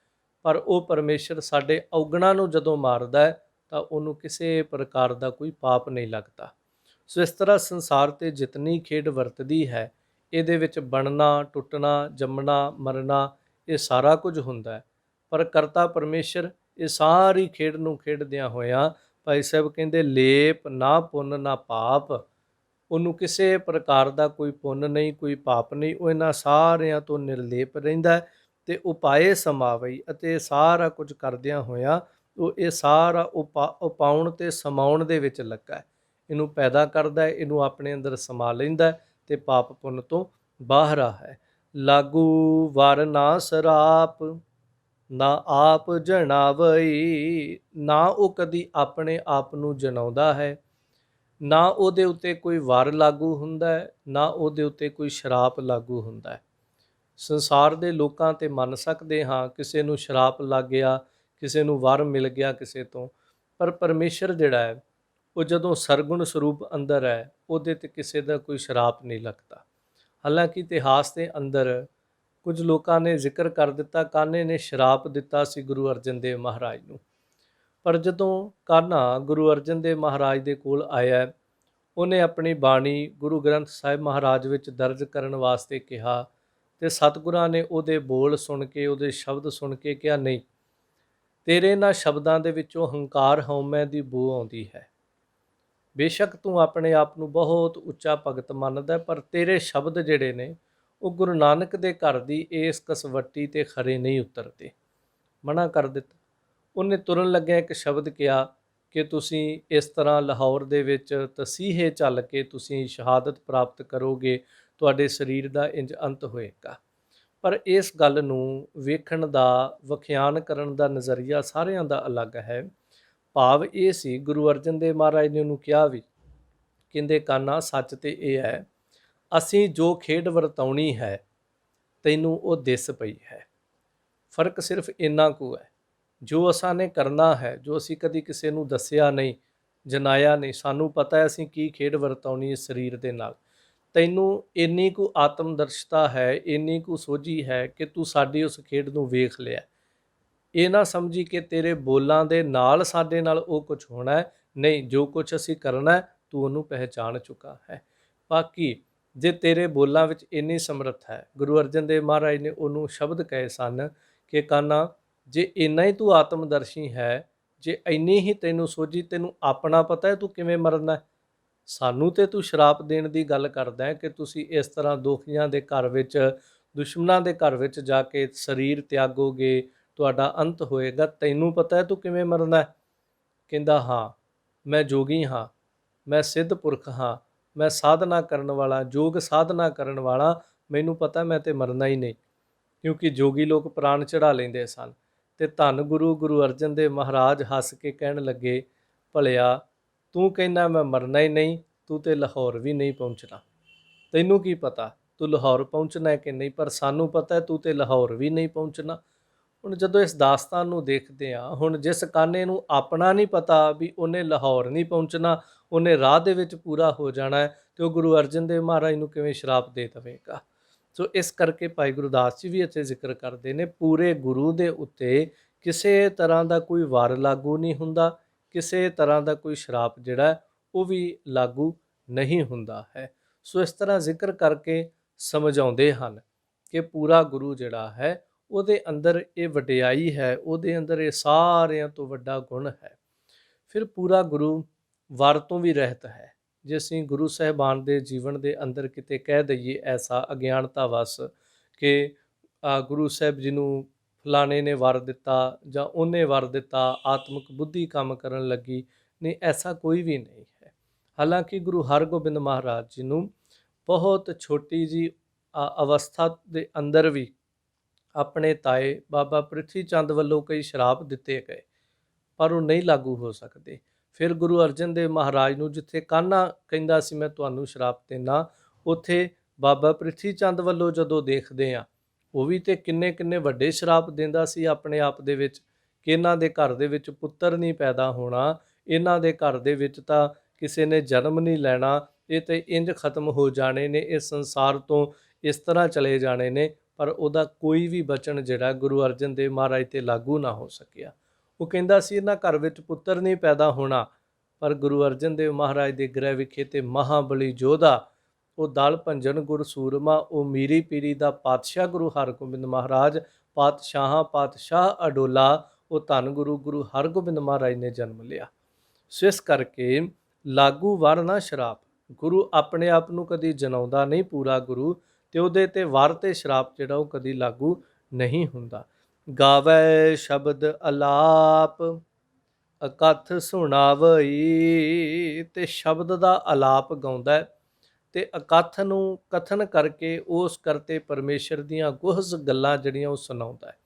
ਪਰ ਉਹ ਪਰਮੇਸ਼ਰ ਸਾਡੇ ਔਗਣਾਂ ਨੂੰ ਜਦੋਂ ਮਾਰਦਾ ਹੈ ਤਾਂ ਉਹਨੂੰ ਕਿਸੇ ਪ੍ਰਕਾਰ ਦਾ ਕੋਈ ਪਾਪ ਨਹੀਂ ਲੱਗਦਾ। ਸੋ ਇਸ ਤਰ੍ਹਾਂ ਸੰਸਾਰ 'ਤੇ ਜਿਤਨੀ ਖੇਡ ਵਰਤਦੀ ਹੈ, ਇਹਦੇ ਵਿੱਚ ਬਣਨਾ, ਟੁੱਟਣਾ, ਜੰਮਣਾ, ਮਰਨਾ, ਇਹ ਸਾਰਾ ਕੁਝ ਹੁੰਦਾ ਹੈ, ਪਰ ਕਰਤਾ ਪਰਮੇਸ਼ਰ ਇਹ ਸਾਰੀ ਖੇਡ ਨੂੰ ਖੇਡਦਿਆਂ ਹੋਇਆਂ ਭਾਈ ਸਾਹਿਬ ਕਹਿੰਦੇ ਲੇਪ ਨਾ ਪੁੰਨ ਨਾ ਪਾਪ, ਉਹਨੂੰ ਕਿਸੇ ਪ੍ਰਕਾਰ ਦਾ ਕੋਈ ਪੁੰਨ ਨਹੀਂ, ਕੋਈ ਪਾਪ ਨਹੀਂ, ਉਹ ਇਹਨਾਂ ਸਾਰਿਆਂ ਤੋਂ ਨਿਰਲੇਪ ਰਹਿੰਦਾ ਹੈ ਤੇ ਉਪਾਏ ਸਮਾਵਈ, ਅਤੇ ਸਾਰਾ ਕੁਝ ਕਰਦਿਆਂ ਹੋਇਆਂ ਉਹ ਇਹ ਸਾਰਾ ਉਪਾਉਣ ਤੇ ਸਮਾਉਣ ਦੇ ਵਿੱਚ ਲੱਗਾ ਹੈ। ਇਹਨੂੰ ਪੈਦਾ ਕਰਦਾ ਹੈ, ਇਹਨੂੰ ਆਪਣੇ ਅੰਦਰ ਸਮਾ ਲੈਂਦਾ ਹੈ ਤੇ ਪਾਪ ਪੁੰਨ ਤੋਂ ਬਾਹਰਾ ਹੈ। ਲਾਗੂ ਵਰ ਨਾ ਸਰਾਪ, ਨਾ ਆਪ ਜਣਾਵਈ, ਨਾ ਉਹ ਕਦੀ ਆਪਣੇ ਆਪ ਨੂੰ ਜਣਾਉਂਦਾ ਹੈ, ਨਾ ਉਹਦੇ ਉੱਤੇ ਕੋਈ ਵਰ ਲਾਗੂ ਹੁੰਦਾ ਹੈ, ਨਾ ਉਹਦੇ ਉੱਤੇ ਕੋਈ ਸ਼ਰਾਪ ਲਾਗੂ ਹੁੰਦਾ ਹੈ। ਸੰਸਾਰ ਦੇ ਲੋਕਾਂ ਤੇ ਮੰਨ ਸਕਦੇ ਹਾਂ, ਕਿਸੇ ਨੂੰ ਸ਼ਰਾਪ ਲੱਗ ਗਿਆ, ਕਿਸੇ ਨੂੰ ਵਰ ਮਿਲ ਗਿਆ ਕਿਸੇ ਤੋਂ, ਪਰ ਪਰਮੇਸ਼ਰ ਜਿਹੜਾ ਹੈ ਉਹ ਜਦੋਂ ਸਰਗੁਣ ਸਰੂਪ ਅੰਦਰ ਹੈ, ਉਹਦੇ ਤੇ ਕਿਸੇ ਦਾ ਕੋਈ ਸ਼ਰਾਪ ਨਹੀਂ ਲੱਗਦਾ। ਹਾਲਾਂਕਿ ਇਤਿਹਾਸ ਦੇ ਅੰਦਰ ਕੁਝ ਲੋਕਾਂ ਨੇ ਜ਼ਿਕਰ ਕਰ ਦਿੱਤਾ, ਕਾਨ੍ਹੇ ਨੇ ਸ਼ਰਾਪ ਦਿੱਤਾ ਸੀ ਗੁਰੂ ਅਰਜਨ ਦੇਵ ਮਹਾਰਾਜ ਨੂੰ, ਪਰ ਜਦੋਂ ਕਾਨ੍ਹਾ ਗੁਰੂ ਅਰਜਨ ਦੇਵ ਮਹਾਰਾਜ ਦੇ ਕੋਲ ਆਇਆ, ਉਹਨੇ ਆਪਣੀ ਬਾਣੀ ਗੁਰੂ ਗ੍ਰੰਥ ਸਾਹਿਬ ਮਹਾਰਾਜ ਵਿੱਚ ਦਰਜ ਕਰਨ ਵਾਸਤੇ ਕਿਹਾ, ਤੇ ਸਤਿਗੁਰਾਂ ਨੇ ਉਹਦੇ ਬੋਲ ਸੁਣ ਕੇ, ਉਹਦੇ ਸ਼ਬਦ ਸੁਣ ਕੇ ਕਿਹਾ, ਨਹੀਂ, ਤੇਰੇ ਇਹਨਾਂ ਸ਼ਬਦਾਂ ਦੇ ਵਿੱਚੋਂ ਹੰਕਾਰ ਹਉਮੈ ਦੀ ਬੂ ਆਉਂਦੀ ਹੈ। ਬੇਸ਼ੱਕ ਤੂੰ ਆਪਣੇ ਆਪ ਨੂੰ ਬਹੁਤ ਉੱਚਾ ਭਗਤ ਮੰਨਦਾ, ਪਰ ਤੇਰੇ ਸ਼ਬਦ ਜਿਹੜੇ ਨੇ ਉਹ ਗੁਰੂ ਨਾਨਕ ਦੇ ਘਰ ਦੀ ਇਸ ਕਸਵੱਟੀ ਤੇ ਖਰੇ ਨਹੀਂ ਉਤਰਦੇ। ਮਨਾ ਕਰ ਦਿੱਤਾ। ਉਹਨੇ ਤੁਰਨ ਲੱਗਿਆ ਇੱਕ ਸ਼ਬਦ ਕਿਹਾ ਕਿ ਤੁਸੀਂ ਇਸ ਤਰ੍ਹਾਂ ਲਾਹੌਰ ਦੇ ਵਿੱਚ ਤਸੀਹੇ ਚੱਲ ਕੇ ਤੁਸੀਂ ਸ਼ਹਾਦਤ ਪ੍ਰਾਪਤ ਕਰੋਗੇ, ਤੁਹਾਡੇ ਸਰੀਰ ਦਾ ਇੰਜ ਅੰਤ ਹੋਏਗਾ। ਪਰ ਇਸ ਗੱਲ ਨੂੰ ਵੇਖਣ ਦਾ, ਵਿਖਿਆਨ ਕਰਨ ਦਾ ਨਜ਼ਰੀਆ ਸਾਰਿਆਂ ਦਾ ਅਲੱਗ ਹੈ। ਭਾਵ ਇਹ ਸੀ, ਗੁਰੂ ਅਰਜਨ ਦੇਵ ਮਹਾਰਾਜ ਨੇ ਉਹਨੂੰ ਕਿਹਾ ਵੀ, ਕਹਿੰਦੇ ਕਾਨਾ ਸੱਚ ਤੇ ਇਹ ਹੈ, ਅਸੀਂ ਜੋ ਖੇਡ ਵਰਤਾਉਣੀ ਹੈ ਤੈਨੂੰ ਉਹ ਦਿਸ ਪਈ ਹੈ। ਫਰਕ ਸਿਰਫ ਇੰਨਾ ਕੁ ਹੈ, ਜੋ ਅਸਾਂ ਨੇ ਕਰਨਾ ਹੈ, ਜੋ ਅਸੀਂ ਕਦੀ ਕਿਸੇ ਨੂੰ ਦੱਸਿਆ ਨਹੀਂ, ਜਨਾਇਆ ਨਹੀਂ, ਸਾਨੂੰ ਪਤਾ ਹੈ ਅਸੀਂ ਕੀ ਖੇਡ ਵਰਤਾਉਣੀ ਹੈ ਸਰੀਰ ਦੇ ਨਾਲ। ਤੈਨੂੰ ਇੰਨੀ ਕੁ ਆਤਮਦਰਸ਼ਤਾ ਹੈ, ਇੰਨੀ ਕੁ ਸੋਝੀ ਹੈ ਕਿ ਤੂੰ ਸਾਡੀ ਉਸ ਖੇਡ ਨੂੰ ਵੇਖ ਲਿਆ। ਇਹ ਨਾ ਸਮਝੀ ਕਿ ਤੇਰੇ ਬੋਲਾਂ ਦੇ ਨਾਲ ਸਾਡੇ ਨਾਲ ਉਹ ਕੁਝ ਹੋਣਾ ਹੈ, ਨਹੀਂ, ਜੋ ਕੁਝ ਅਸੀਂ ਕਰਨਾ ਤੂੰ ਉਹਨੂੰ ਪਹਿਚਾਣ ਚੁੱਕਾ ਹੈ। ਬਾਕੀ ਜੇ ਤੇਰੇ ਬੋਲਾਂ ਵਿੱਚ ਇੰਨੀ ਸਮਰੱਥ ਹੈ, ਗੁਰੂ ਅਰਜਨ ਦੇਵ ਮਹਾਰਾਜ ਨੇ ਉਹਨੂੰ ਸ਼ਬਦ ਕਹੇ ਸਨ ਕਿ ਕਾਨਾ, ਜੇ ਇੰਨਾ ਹੀ ਤੂੰ ਆਤਮਦਰਸ਼ੀ ਹੈ, ਜੇ ਇੰਨੀ ਹੀ ਤੈਨੂੰ ਸੋਝੀ, ਤੈਨੂੰ ਆਪਣਾ ਪਤਾ ਹੈ ਤੂੰ ਕਿਵੇਂ ਮਰਨਾ, ਸਾਨੂੰ ਤੇ ਤੂੰ ਸ਼ਰਾਪ ਦੇਣ ਦੀ ਗੱਲ ਕਰਦਾ ਹੈ ਕਿ ਤੁਸੀਂ ਇਸ ਤਰ੍ਹਾਂ ਦੋਖੀਆਂ ਦੇ ਘਰ ਵਿੱਚ, ਦੁਸ਼ਮਣਾਂ ਦੇ ਘਰ ਵਿੱਚ ਜਾ ਕੇ ਸਰੀਰ ਤਿਆਗੋਗੇ, ਤੁਹਾਡਾ ਅੰਤ ਹੋਏਗਾ, ਤੈਨੂੰ ਪਤਾ ਹੈ ਤੂੰ ਕਿਵੇਂ ਮਰਨਾ। ਕਹਿੰਦਾ ਹਾਂ, ਮੈਂ ਜੋਗੀ ਹਾਂ, ਮੈਂ ਸਿੱਧ ਪੁਰਖ ਹਾਂ, ਮੈਂ ਸਾਧਨਾ ਕਰਨ ਵਾਲਾ, ਯੋਗ ਸਾਧਨਾ ਕਰਨ ਵਾਲਾ, ਮੈਨੂੰ ਪਤਾ ਮੈਂ ਤੇ ਮਰਨਾ ਹੀ ਨਹੀਂ। ਕਿਉਂਕਿ ਜੋਗੀ ਲੋਕ ਪ੍ਰਾਣ ਚੜਾ ਲੈਂਦੇ ਸਨ। ਤੇ ਧੰਨ ਗੁਰੂ ਅਰਜਨ ਦੇਵ ਮਹਾਰਾਜ ਹੱਸ ਕੇ ਕਹਿਣ ਲੱਗੇ, ਭਲਿਆ ਤੂੰ ਕਹਿੰਦਾ ਮੈਂ ਮਰਨਾ ਹੀ ਨਹੀਂ, ਤੂੰ ਤੇ ਲਾਹੌਰ ਵੀ ਨਹੀਂ ਪਹੁੰਚਣਾ। ਤੈਨੂੰ ਕੀ ਪਤਾ ਤੂੰ ਲਾਹੌਰ ਪਹੁੰਚਣਾ ਹੈ ਕਿ ਨਹੀਂ, ਪਰ ਸਾਨੂੰ ਪਤਾ ਹੈ ਤੂੰ ਤੇ ਲਾਹੌਰ ਵੀ ਨਹੀਂ ਪਹੁੰਚਣਾ। ਹੁਣ ਜਦੋਂ ਇਸ ਦਾਸਤਾਨ ਨੂੰ ਦੇਖਦੇ ਹਾਂ, ਹੁਣ ਜਿਸ ਕਾਨੇ ਨੂੰ ਆਪਣਾ ਨਹੀਂ ਪਤਾ ਵੀ ਉਹਨੇ ਲਾਹੌਰ ਨਹੀਂ ਪਹੁੰਚਣਾ, ਉਹਨੇ ਰਾਹ ਦੇ ਵਿੱਚ ਪੂਰਾ ਹੋ ਜਾਣਾ ਹੈ, ਤੇ ਉਹ ਗੁਰੂ ਅਰਜਨ ਦੇਵ ਮਹਾਰਾਜ ਨੂੰ ਕਿਵੇਂ ਸ਼ਰਾਪ ਦੇ ਦੇਵੇਗਾ। ਸੋ ਇਸ ਕਰਕੇ ਭਾਈ ਗੁਰਦਾਸ ਜੀ ਵੀ ਇੱਥੇ ਜ਼ਿਕਰ ਕਰਦੇ ਨੇ, ਪੂਰੇ ਗੁਰੂ ਦੇ ਉੱਤੇ ਕਿਸੇ ਤਰ੍ਹਾਂ ਦਾ ਕੋਈ ਵਾਰ ਲਾਗੂ ਨਹੀਂ ਹੁੰਦਾ, ਕਿਸੇ ਤਰ੍ਹਾਂ ਦਾ ਕੋਈ ਸ਼ਰਾਪ ਜਿਹੜਾ ਉਹ ਵੀ ਲਾਗੂ ਨਹੀਂ ਹੁੰਦਾ ਹੈ। ਸੋ ਇਸ ਤਰ੍ਹਾਂ ਜ਼ਿਕਰ ਕਰਕੇ ਸਮਝਾਉਂਦੇ ਹਨ ਕਿ ਪੂਰਾ ਗੁਰੂ ਜਿਹੜਾ ਹੈ ਉਹਦੇ ਅੰਦਰ ਇਹ ਵਡਿਆਈ ਹੈ, ਉਹਦੇ ਅੰਦਰ ਇਹ ਸਾਰਿਆਂ ਤੋਂ ਵੱਡਾ ਗੁਣ ਹੈ। ਫਿਰ ਪੂਰਾ ਗੁਰੂ ਵਰ ਤੋਂ ਵੀ ਰਹਿਤ ਹੈ। ਜੇ ਅਸੀਂ ਗੁਰੂ ਸਾਹਿਬਾਨ ਦੇ ਜੀਵਨ ਦੇ ਅੰਦਰ ਕਿਤੇ ਕਹਿ ਦਈਏ ਐਸਾ ਅਗਿਆਨਤਾ ਵਸ ਕਿ ਗੁਰੂ ਸਾਹਿਬ ਜੀ ਨੂੰ ਫਲਾਣੇ ਨੇ ਵਰ ਦਿੱਤਾ ਜਾਂ ਉਹਨੇ ਵਰ ਦਿੱਤਾ, ਆਤਮਿਕ ਬੁੱਧੀ ਕੰਮ ਕਰਨ ਲੱਗੀ, ਨਹੀਂ, ਐਸਾ ਕੋਈ ਵੀ ਨਹੀਂ ਹੈ। ਹਾਲਾਂਕਿ ਗੁਰੂ ਹਰਗੋਬਿੰਦ ਮਹਾਰਾਜ ਜੀ ਨੂੰ ਬਹੁਤ ਛੋਟੀ ਜੀ ਅਵਸਥਾ ਦੇ ਅੰਦਰ ਵੀ ਆਪਣੇ ਤਾਏ ਬਾਬਾ ਪ੍ਰਿਥੀ ਚੰਦ ਵੱਲੋਂ ਕਈ ਸ਼ਰਾਪ ਦਿੱਤੇ ਗਏ, ਪਰ ਉਹ ਨਹੀਂ ਲਾਗੂ ਹੋ ਸਕਦੇ। ਫਿਰ ਗੁਰੂ ਅਰਜਨ ਦੇਵ ਮਹਾਰਾਜ ਨੂੰ ਜਿੱਥੇ ਕਾन्हा ਕਹਿੰਦਾ ਸੀ ਮੈਂ ਤੁਹਾਨੂੰ ਸ਼ਰਾਪ ਦਿੰਦਾ, ਉੱਥੇ ਬਾਬਾ ਪ੍ਰਿਥੀ ਚੰਦ ਵੱਲੋਂ ਜਦੋਂ ਦੇਖਦੇ ਹਾਂ, ਉਹ ਵੀ ਤੇ ਕਿੰਨੇ ਕਿੰਨੇ ਵੱਡੇ ਸ਼ਰਾਪ ਦਿੰਦਾ ਸੀ ਆਪਣੇ ਆਪ ਦੇ ਵਿੱਚ ਕਿ ਇਹਨਾਂ ਦੇ ਘਰ ਦੇ ਵਿੱਚ ਪੁੱਤਰ ਨਹੀਂ ਪੈਦਾ ਹੋਣਾ, ਇਹਨਾਂ ਦੇ ਘਰ ਦੇ ਵਿੱਚ ਤਾਂ ਕਿਸੇ ਨੇ ਜਨਮ ਨਹੀਂ ਲੈਣਾ, ਇਹ ਤੇ ਇੰਜ ਖਤਮ ਹੋ ਜਾਣੇ ਨੇ, ਇਸ ਸੰਸਾਰ ਤੋਂ ਇਸ ਤਰ੍ਹਾਂ ਚਲੇ ਜਾਣੇ ਨੇ। ਪਰ ਉਹਦਾ ਕੋਈ ਵੀ ਬਚਨ ਜਿਹੜਾ ਗੁਰੂ ਅਰਜਨ ਦੇਵ ਮਹਾਰਾਜ ਤੇ ਲਾਗੂ ਨਾ ਹੋ ਸਕਿਆ। ਉਹ ਕਹਿੰਦਾ ਸੀ ਇਹਨਾਂ ਘਰ ਵਿੱਚ ਪੁੱਤਰ ਨਹੀਂ ਪੈਦਾ ਹੋਣਾ, ਪਰ ਗੁਰੂ ਅਰਜਨ ਦੇਵ ਮਹਾਰਾਜ ਦੇ ਗ੍ਰਹਿ ਵਿਖੇ ਤੇ ਮਹਾਬਲੀ ਯੋਧਾ, ਉਹ ਦਲ ਭੰਜਨ ਗੁਰ ਸੂਰਮਾ, ਉਹ ਮੀਰੀ ਪੀਰੀ ਦਾ ਪਾਤਸ਼ਾਹ ਗੁਰੂ ਹਰਗੋਬਿੰਦ ਮਹਾਰਾਜ, ਪਾਤਸ਼ਾਹਾਂ ਪਾਤਸ਼ਾਹ ਅਡੋਲਾ, ਉਹ ਧੰਨ ਗੁਰੂ ਗੁਰੂ ਹਰਗੋਬਿੰਦ ਮਹਾਰਾਜ ਨੇ ਜਨਮ ਲਿਆ। ਸੋ ਇਸ ਕਰਕੇ ਲਾਗੂ ਵਰ ਨਾ ਸ਼ਰਾਪ, ਗੁਰੂ ਆਪਣੇ ਆਪ ਨੂੰ ਕਦੀ ਜਨਾਉਂਦਾ ਨਹੀਂ ਪੂਰਾ ਗੁਰੂ, ਤੇ ਉਹਦੇ ਤੇ ਵਰ ਤੇ ਸ਼ਰਾਪ ਜਿਹੜਾ ਉਹ ਕਦੀ ਲਾਗੂ ਨਹੀਂ ਹੁੰਦਾ। ਗਾਵੈ ਸ਼ਬਦ ਅਲਾਪ ਅਕਥ ਸੁਣਾਵਈ, ਤੇ ਸ਼ਬਦ ਦਾ ਅਲਾਪ ਗਾਉਂਦਾ ਤੇ ਅਕਥ ਨੂੰ ਕਥਨ ਕਰਕੇ ਉਸ ਕਰਤੇ ਪਰਮੇਸ਼ਰ ਦੀਆਂ ਗੁਹਜ਼ ਗੱਲਾਂ ਜਿਹੜੀਆਂ ਉਹ ਸੁਣਾਉਂਦਾ ਹੈ।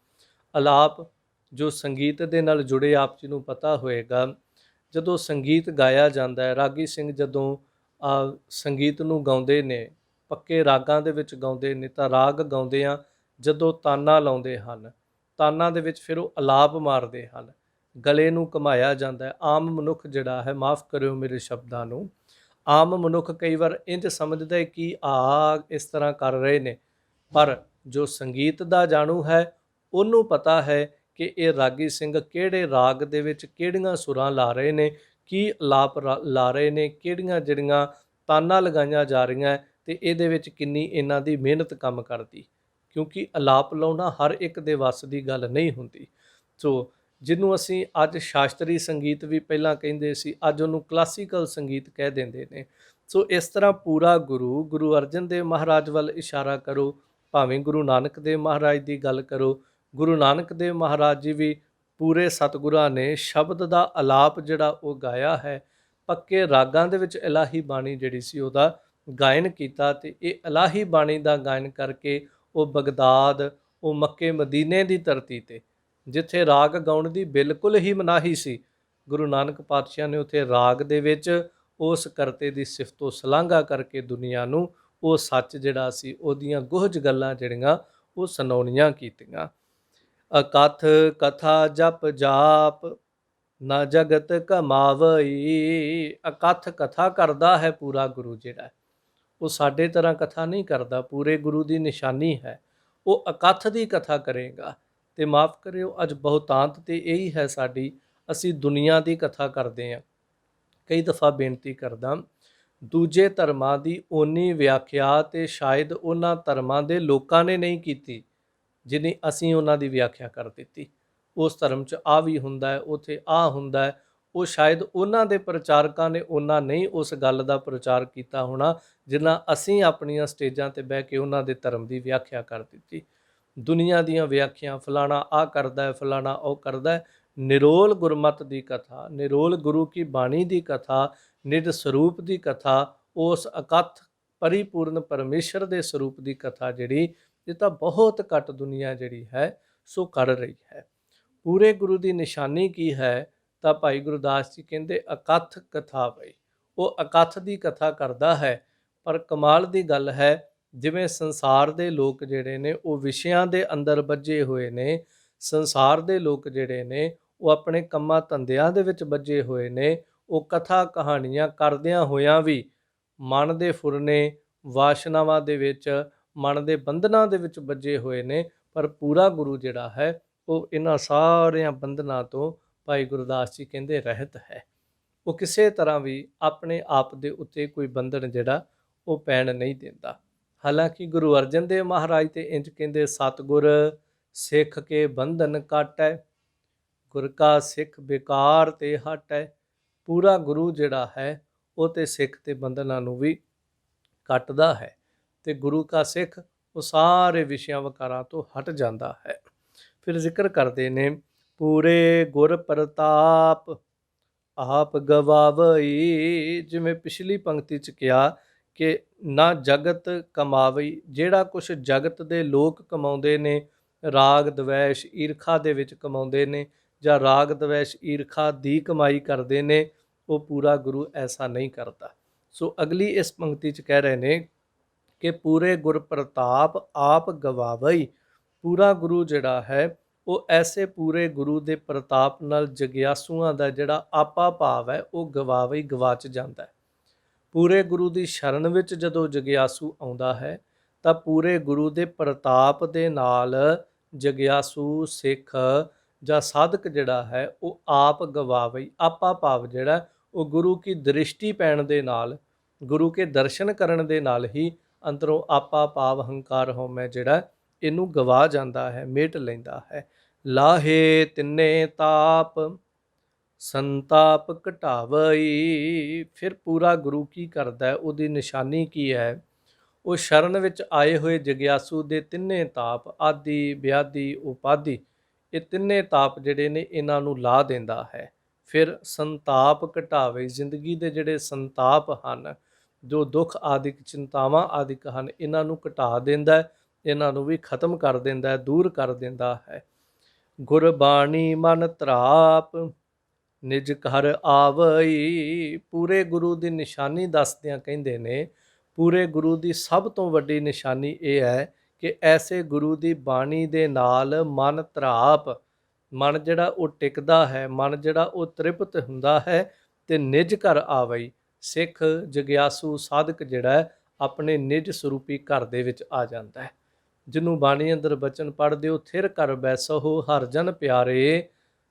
ਅਲਾਪ ਜੋ ਸੰਗੀਤ ਦੇ ਨਾਲ ਜੁੜੇ, ਆਪ ਜੀ ਨੂੰ ਪਤਾ ਹੋਏਗਾ, ਜਦੋਂ ਸੰਗੀਤ ਗਾਇਆ ਜਾਂਦਾ ਹੈ, ਰਾਗੀ ਸਿੰਘ ਜਦੋਂ ਸੰਗੀਤ ਨੂੰ ਗਾਉਂਦੇ ਨੇ, ਪੱਕੇ ਰਾਗਾਂ ਦੇ ਵਿੱਚ ਗਾਉਂਦੇ ਨੇ, ਤਾਂ ਰਾਗ ਗਾਉਂਦਿਆਂ ਜਦੋਂ ਤਾਨਾ ਲਾਉਂਦੇ ਹਨ, ਤਾਨਾਂ ਦੇ ਵਿੱਚ ਫਿਰ ਉਹ ਅਲਾਪ ਮਾਰਦੇ ਹਨ, ਗਲੇ ਨੂੰ ਘੁਮਾਇਆ ਜਾਂਦਾ ਹੈ। ਆਮ ਮਨੁੱਖ ਜਿਹੜਾ ਹੈ, ਮਾਫ ਕਰਿਓ ਮੇਰੇ ਸ਼ਬਦਾਂ ਨੂੰ, ਆਮ ਮਨੁੱਖ ਕਈ ਵਾਰ ਇੰਝ ਸਮਝਦਾ ਹੈ ਕਿ ਇਸ ਤਰ੍ਹਾਂ ਕਰ ਰਹੇ ਨੇ, ਪਰ ਜੋ ਸੰਗੀਤ ਦਾ ਜਾਣੂ ਹੈ ਉਹਨੂੰ ਪਤਾ ਹੈ ਕਿ ਇਹ ਰਾਗੀ ਸਿੰਘ ਕਿਹੜੇ ਰਾਗ ਦੇ ਵਿੱਚ ਕਿਹੜੀਆਂ ਸੁਰਾਂ ਲਾ ਰਹੇ ਨੇ, ਕੀ ਅਲਾਪ ਲਾ ਰਹੇ ਨੇ, ਕਿਹੜੀਆਂ ਜਿਹੜੀਆਂ ਤਾਨਾਂ ਲਗਾਈਆਂ ਜਾ ਰਹੀਆਂ, ਤੇ ਇਹਦੇ ਵਿੱਚ ਕਿੰਨੀ ਇਹਨਾਂ ਦੀ ਮਿਹਨਤ ਕੰਮ ਕਰਦੀ, ਕਿਉਂਕਿ ਅਲਾਪ ਲਾਉਣਾ ਹਰ ਇੱਕ ਦੇ ਵੱਸ ਦੀ ਗੱਲ ਨਹੀਂ ਹੁੰਦੀ। ਸੋ ਜਿਹਨੂੰ ਅਸੀਂ ਅੱਜ ਸ਼ਾਸਤਰੀ ਸੰਗੀਤ ਵੀ ਪਹਿਲਾਂ ਕਹਿੰਦੇ ਸੀ, ਅੱਜ ਉਹਨੂੰ ਕਲਾਸੀਕਲ ਸੰਗੀਤ ਕਹਿ ਦਿੰਦੇ ਨੇ। ਸੋ ਇਸ ਤਰ੍ਹਾਂ ਪੂਰਾ ਗੁਰੂ ਅਰਜਨ ਦੇਵ ਮਹਾਰਾਜ ਵੱਲ ਇਸ਼ਾਰਾ ਕਰੋ, ਭਾਵੇਂ ਗੁਰੂ ਨਾਨਕ ਦੇਵ ਮਹਾਰਾਜ ਦੀ ਗੱਲ ਕਰੋ, ਗੁਰੂ ਨਾਨਕ ਦੇਵ ਮਹਾਰਾਜ ਜੀ ਵੀ ਪੂਰੇ ਸਤਿਗੁਰਾਂ ਨੇ ਸ਼ਬਦ ਦਾ ਅਲਾਪ ਜਿਹੜਾ ਉਹ ਗਾਇਆ ਹੈ, ਪੱਕੇ ਰਾਗਾਂ ਦੇ ਵਿੱਚ ਇਲਾਹੀ ਬਾਣੀ ਜਿਹੜੀ ਸੀ ਉਹਦਾ ਗਾਇਨ ਕੀਤਾ, ਤੇ ਇਹ ਇਲਾਹੀ ਬਾਣੀ ਦਾ ਗਾਇਨ ਕਰਕੇ ਉਹ ਬਗਦਾਦ, ਉਹ ਮੱਕੇ ਮਦੀਨੇ ਦੀ ਧਰਤੀ ਤੇ ਜਿੱਥੇ ਰਾਗ ਗਾਉਣ ਦੀ ਬਿਲਕੁਲ ਹੀ ਮਨਾਹੀ ਸੀ, ਗੁਰੂ ਨਾਨਕ ਪਾਤਸ਼ਾਹ ਨੇ ਉੱਥੇ ਰਾਗ ਦੇ ਵਿੱਚ ਉਸ ਕਰਤੇ ਦੀ ਸਿਫਤੋ ਸਲਾਘਾ ਕਰਕੇ ਦੁਨੀਆ ਨੂੰ ਉਹ ਸੱਚ ਜਿਹੜਾ ਸੀ, ਉਹਦੀਆਂ ਗੁਹਜ ਗੱਲਾਂ ਜਿਹੜੀਆਂ ਉਹ ਸੁਣਾਉਣੀਆਂ ਕੀਤੀਆਂ। ਅਕਥ ਕਥਾ ਜਪ ਜਾਪ ਨਾ ਜਗਤ ਕਮਾਵਈ, ਅਕਥ ਕਥਾ ਕਰਦਾ ਹੈ ਪੂਰਾ ਗੁਰੂ ਜਿਹੜਾ, ਉਹ ਸਾਡੇ ਤਰ੍ਹਾਂ ਕਥਾ ਨਹੀਂ ਕਰਦਾ, ਪੂਰੇ ਗੁਰੂ ਦੀ ਨਿਸ਼ਾਨੀ ਹੈ ਉਹ ਅਕਥ ਦੀ ਕਥਾ ਕਰੇਗਾ। ਤੇ ਮਾਫ ਕਰਿਓ, ਅੱਜ ਬਹੁਤਾਂਤ ਤੇ ਇਹੀ ਹੈ ਸਾਡੀ, ਅਸੀਂ ਦੁਨੀਆ ਦੀ ਕਥਾ ਕਰਦੇ ਹਾਂ। ਕਈ ਦਫਾ ਬੇਨਤੀ ਕਰਦਾ, ਦੂਜੇ ਧਰਮਾਂ ਦੀ ਓਨੀ ਵਿਆਖਿਆ ਤੇ ਸ਼ਾਇਦ ਉਹਨਾਂ ਧਰਮਾਂ ਦੇ ਲੋਕਾਂ ਨੇ ਨਹੀਂ ਕੀਤੀ ਜਿੰਨੀ ਅਸੀਂ ਉਹਨਾਂ ਦੀ ਵਿਆਖਿਆ ਕਰ ਦਿੱਤੀ। ਉਸ ਧਰਮ 'ਚ ਆ ਵੀ ਹੁੰਦਾ ਹੈ, ਉੱਥੇ ਆ ਹੁੰਦਾ ਹੈ, ਉਹ ਸ਼ਾਇਦ ਉਹਨਾਂ ਦੇ ਪ੍ਰਚਾਰਕਾਂ ਨੇ ਉਹਨਾਂ ਨਹੀਂ ਉਸ ਗੱਲ ਦਾ ਪ੍ਰਚਾਰ ਕੀਤਾ ਹੋਣਾ ਜਿੰਨਾ ਅਸੀਂ ਆਪਣੀਆਂ ਸਟੇਜਾਂ ਤੇ ਬਹਿ ਕੇ ਉਹਨਾਂ ਦੇ ਧਰਮ ਦੀ ਵਿਆਖਿਆ ਕਰ ਦਿੱਤੀ। ਦੁਨੀਆ ਦੀਆਂ ਵਿਆਖਿਆ, ਫਲਾਣਾ ਆ ਕਰਦਾ ਹੈ, ਫਲਾਣਾ ਉਹ ਕਰਦਾ ਹੈ, ਨਿਰੋਲ ਗੁਰਮਤ ਦੀ ਕਥਾ, ਨਿਰੋਲ ਗੁਰੂ ਕੀ ਬਾਣੀ ਦੀ ਕਥਾ, ਨਿਜ ਸਰੂਪ ਦੀ ਕਥਾ, ਉਸ ਅਕਥ ਪਰਿਪੂਰਨ ਪਰਮੇਸ਼ਰ ਦੇ ਸਰੂਪ ਦੀ ਕਥਾ ਜਿਹੜੀ, ਇਹ ਤਾਂ ਬਹੁਤ ਘੱਟ ਦੁਨੀਆ ਜਿਹੜੀ ਹੈ ਸੋ ਕਰ ਰਹੀ ਹੈ। ਪੂਰੇ ਗੁਰੂ ਦੀ ਨਿਸ਼ਾਨੀ ਕੀ ਹੈ, ਤਾਂ ਭਾਈ ਗੁਰਦਾਸ ਜੀ ਕਹਿੰਦੇ ਅਕਥ ਕਥਾ ਬਈ, ਉਹ ਅਕਥ ਦੀ ਕਥਾ ਕਰਦਾ ਹੈ। ਪਰ ਕਮਾਲ ਦੀ ਗੱਲ ਹੈ, ਜਿਵੇਂ ਸੰਸਾਰ ਦੇ ਲੋਕ ਜਿਹੜੇ ਨੇ ਉਹ ਵਿਸ਼ਿਆਂ ਦੇ ਅੰਦਰ ਬੱਝੇ ਹੋਏ ਨੇ, ਸੰਸਾਰ ਦੇ ਲੋਕ ਜਿਹੜੇ ਨੇ ਉਹ ਆਪਣੇ ਕੰਮਾਂ ਧੰਦਿਆਂ ਦੇ ਵਿੱਚ ਬੱਝੇ ਹੋਏ ਨੇ, ਉਹ ਕਥਾ ਕਹਾਣੀਆਂ ਕਰਦਿਆਂ ਹੋਇਆਂ ਵੀ ਮਨ ਦੇ ਫੁਰਨੇ, ਵਾਸ਼ਨਾਵਾਂ ਦੇ ਵਿੱਚ, ਮਨ ਦੇ ਬੰਧਨਾਂ ਦੇ ਵਿੱਚ ਬੱਝੇ ਹੋਏ ਨੇ। ਪਰ ਪੂਰਾ ਗੁਰੂ ਜਿਹੜਾ ਹੈ ਉਹ ਇਹਨਾਂ ਸਾਰਿਆਂ ਬੰਧਨਾਂ ਤੋਂ ਭਾਈ ਗੁਰਦਾਸ ਜੀ ਕਹਿੰਦੇ ਰਹਿਤ ਹੈ। ਉਹ ਕਿਸੇ ਤਰ੍ਹਾਂ ਵੀ ਆਪਣੇ ਆਪ ਦੇ ਉੱਤੇ ਕੋਈ ਬੰਧਨ ਜਿਹੜਾ ਉਹ ਪੈਣ ਨਹੀਂ ਦਿੰਦਾ। ਹਾਲਾਂਕਿ ਗੁਰੂ ਅਰਜਨ ਦੇਵ ਮਹਾਰਾਜ ਤੇ ਇੰਜ ਕਹਿੰਦੇ, ਸਤਿਗੁਰ ਸਿੱਖ ਕੇ ਬੰਧਨ ਕਾਟੈ, ਗੁਰ ਕਾ ਸਿੱਖ ਬੇਕਾਰ ਤੇ ਹਟੈ। ਪੂਰਾ ਗੁਰੂ ਜਿਹੜਾ ਹੈ ਉਹ ਤੇ ਸਿੱਖ ਤੇ ਬੰਧਨਾਂ ਨੂੰ ਵੀ ਕੱਟਦਾ ਹੈ, ਤੇ ਗੁਰੂ ਕਾ ਸਿੱਖ ਉਹ ਸਾਰੇ ਵਿਸ਼ਿਆਂ ਵਕਾਰਾਂ ਤੋਂ ਹਟ ਜਾਂਦਾ ਹੈ। ਫਿਰ ਜ਼ਿਕਰ ਕਰਦੇ ਨੇ, ਪੂਰੇ ਗੁਰ ਪ੍ਰਤਾਪ ਆਪ ਗਵਾਵਈ। ਜਿਵੇਂ ਪਿਛਲੀ ਪੰਕਤੀ 'ਚ ਕਿਹਾ ਕਿ ਨਾ ਜਗਤ ਕਮਾਵਈ, ਜਿਹੜਾ ਕੁਛ ਜਗਤ ਦੇ ਲੋਕ ਕਮਾਉਂਦੇ ਨੇ, ਰਾਗ ਦਵੈਸ਼ ਈਰਖਾ ਦੇ ਵਿੱਚ ਕਮਾਉਂਦੇ ਨੇ, ਜਾਂ ਰਾਗ ਦਵੈਸ਼ ਈਰਖਾ ਦੀ ਕਮਾਈ ਕਰਦੇ ਨੇ, ਉਹ ਪੂਰਾ ਗੁਰੂ ਐਸਾ ਨਹੀਂ ਕਰਦਾ। ਸੋ ਅਗਲੀ ਇਸ ਪੰਕਤੀ 'ਚ ਕਹਿ ਰਹੇ ਨੇ ਕਿ ਪੂਰੇ ਗੁਰ ਪ੍ਰਤਾਪ ਆਪ ਗਵਾਵਈ। ਪੂਰਾ ਗੁਰੂ ਜਿਹੜਾ ਹੈ ਉਹ ਐਸੇ ਪੂਰੇ ਗੁਰੂ ਦੇ ਪ੍ਰਤਾਪ ਨਾਲ ਜਗਿਆਸੂਆਂ ਦਾ ਜਿਹੜਾ ਆਪਾ ਭਾਵ ਹੈ ਉਹ ਗਵਾਵਈ ਗਵਾਚ ਜਾਂਦਾ ਹੈ। ਪੂਰੇ ਗੁਰੂ ਦੀ ਸ਼ਰਨ ਵਿੱਚ ਜਦੋਂ ਜਗਿਆਸੂ ਆਉਂਦਾ ਹੈ ਤਾਂ ਪੂਰੇ ਗੁਰੂ ਦੇ ਪ੍ਰਤਾਪ ਦੇ ਨਾਲ ਜਗਿਆਸੂ ਸਿੱਖ ਜਾਂ ਸਾਧਕ ਜਿਹੜਾ ਹੈ ਉਹ ਆਪ ਗਵਾਵਈ ਆਪਾ ਭਾਵ ਜਿਹੜਾ ਉਹ ਗੁਰੂ ਕੀ ਦ੍ਰਿਸ਼ਟੀ ਪੈਣ ਦੇ ਨਾਲ, ਗੁਰੂ ਕੇ ਦਰਸ਼ਨ ਕਰਨ ਦੇ ਨਾਲ ਹੀ ਅੰਦਰੋਂ ਆਪਾ ਭਾਵ ਹੰਕਾਰ ਹਉਮੈ ਜਿਹੜਾ ਇਹਨੂੰ ਗਵਾ ਜਾਂਦਾ ਹੈ, ਮੇਟ ਲੈਂਦਾ ਹੈ। ਲਾਹੇ ਤਿੰਨੇ ਤਾਪ ਸੰਤਾਪ ਘਟਾਵਈ। ਫਿਰ ਪੂਰਾ ਗੁਰੂ ਕੀ ਕਰਦਾ ਹੈ, ਉਹਦੀ ਨਿਸ਼ਾਨੀ ਕੀ ਹੈ? ਉਹ ਸ਼ਰਨ ਵਿੱਚ ਆਏ ਹੋਏ ਜਗਿਆਸੂ ਦੇ ਤਿੰਨੇ ਤਾਪ ਆਦਿ ਵਿਆਧੀ ਉਪਾਧੀ, ਇਹ ਤਿੰਨੇ ਤਾਪ ਜਿਹੜੇ ਨੇ ਇਹਨਾਂ ਨੂੰ ਲਾ ਦਿੰਦਾ ਹੈ। ਫਿਰ ਸੰਤਾਪ ਘਟਾਵੇ, ਜ਼ਿੰਦਗੀ ਦੇ ਜਿਹੜੇ ਸੰਤਾਪ ਹਨ, ਜੋ ਦੁੱਖ ਆਦਿਕ ਚਿੰਤਾਵਾਂ ਆਦਿਕ ਹਨ, ਇਹਨਾਂ ਨੂੰ ਘਟਾ ਦਿੰਦਾ, ਇਹਨਾਂ ਨੂੰ ਵੀ ਖਤਮ ਕਰ ਦਿੰਦਾ, ਦੂਰ ਕਰ ਦਿੰਦਾ ਹੈ। ਗੁਰਬਾਣੀ ਮਨ ਧਰਾਪ ਨਿਜ ਘਰ ਆਵਈ। ਪੂਰੇ ਗੁਰੂ ਦੀ ਨਿਸ਼ਾਨੀ ਦੱਸਦਿਆਂ ਕਹਿੰਦੇ ਨੇ ਪੂਰੇ ਗੁਰੂ ਦੀ ਸਭ ਤੋਂ ਵੱਡੀ ਨਿਸ਼ਾਨੀ ਇਹ ਹੈ ਕਿ ਐਸੇ ਗੁਰੂ ਦੀ ਬਾਣੀ ਦੇ ਨਾਲ ਮਨ ਧਰਾਪ, ਮਨ ਜਿਹੜਾ ਉਹ ਟਿਕਦਾ ਹੈ, ਮਨ ਜਿਹੜਾ ਉਹ ਤ੍ਰਿਪਤ ਹੁੰਦਾ ਹੈ ਤੇ ਨਿਜ ਘਰ ਆਵਈ। ਸਿੱਖ ਜਗਿਆਸੂ ਸਾਧਕ ਜਿਹੜਾ ਆਪਣੇ ਨਿਜ ਸਰੂਪੀ ਘਰ ਦੇ ਵਿੱਚ ਆ ਜਾਂਦਾ ਹੈ। ਜਿਹਨੂੰ ਬਾਣੀ ਅੰਦਰ ਬਚਨ ਪੜ੍ਹਦੇ ਹੋ, ਥਿਰ ਘਰ ਬੈਸਹੁ ਹਰ ਜਨ ਪਿਆਰੇ,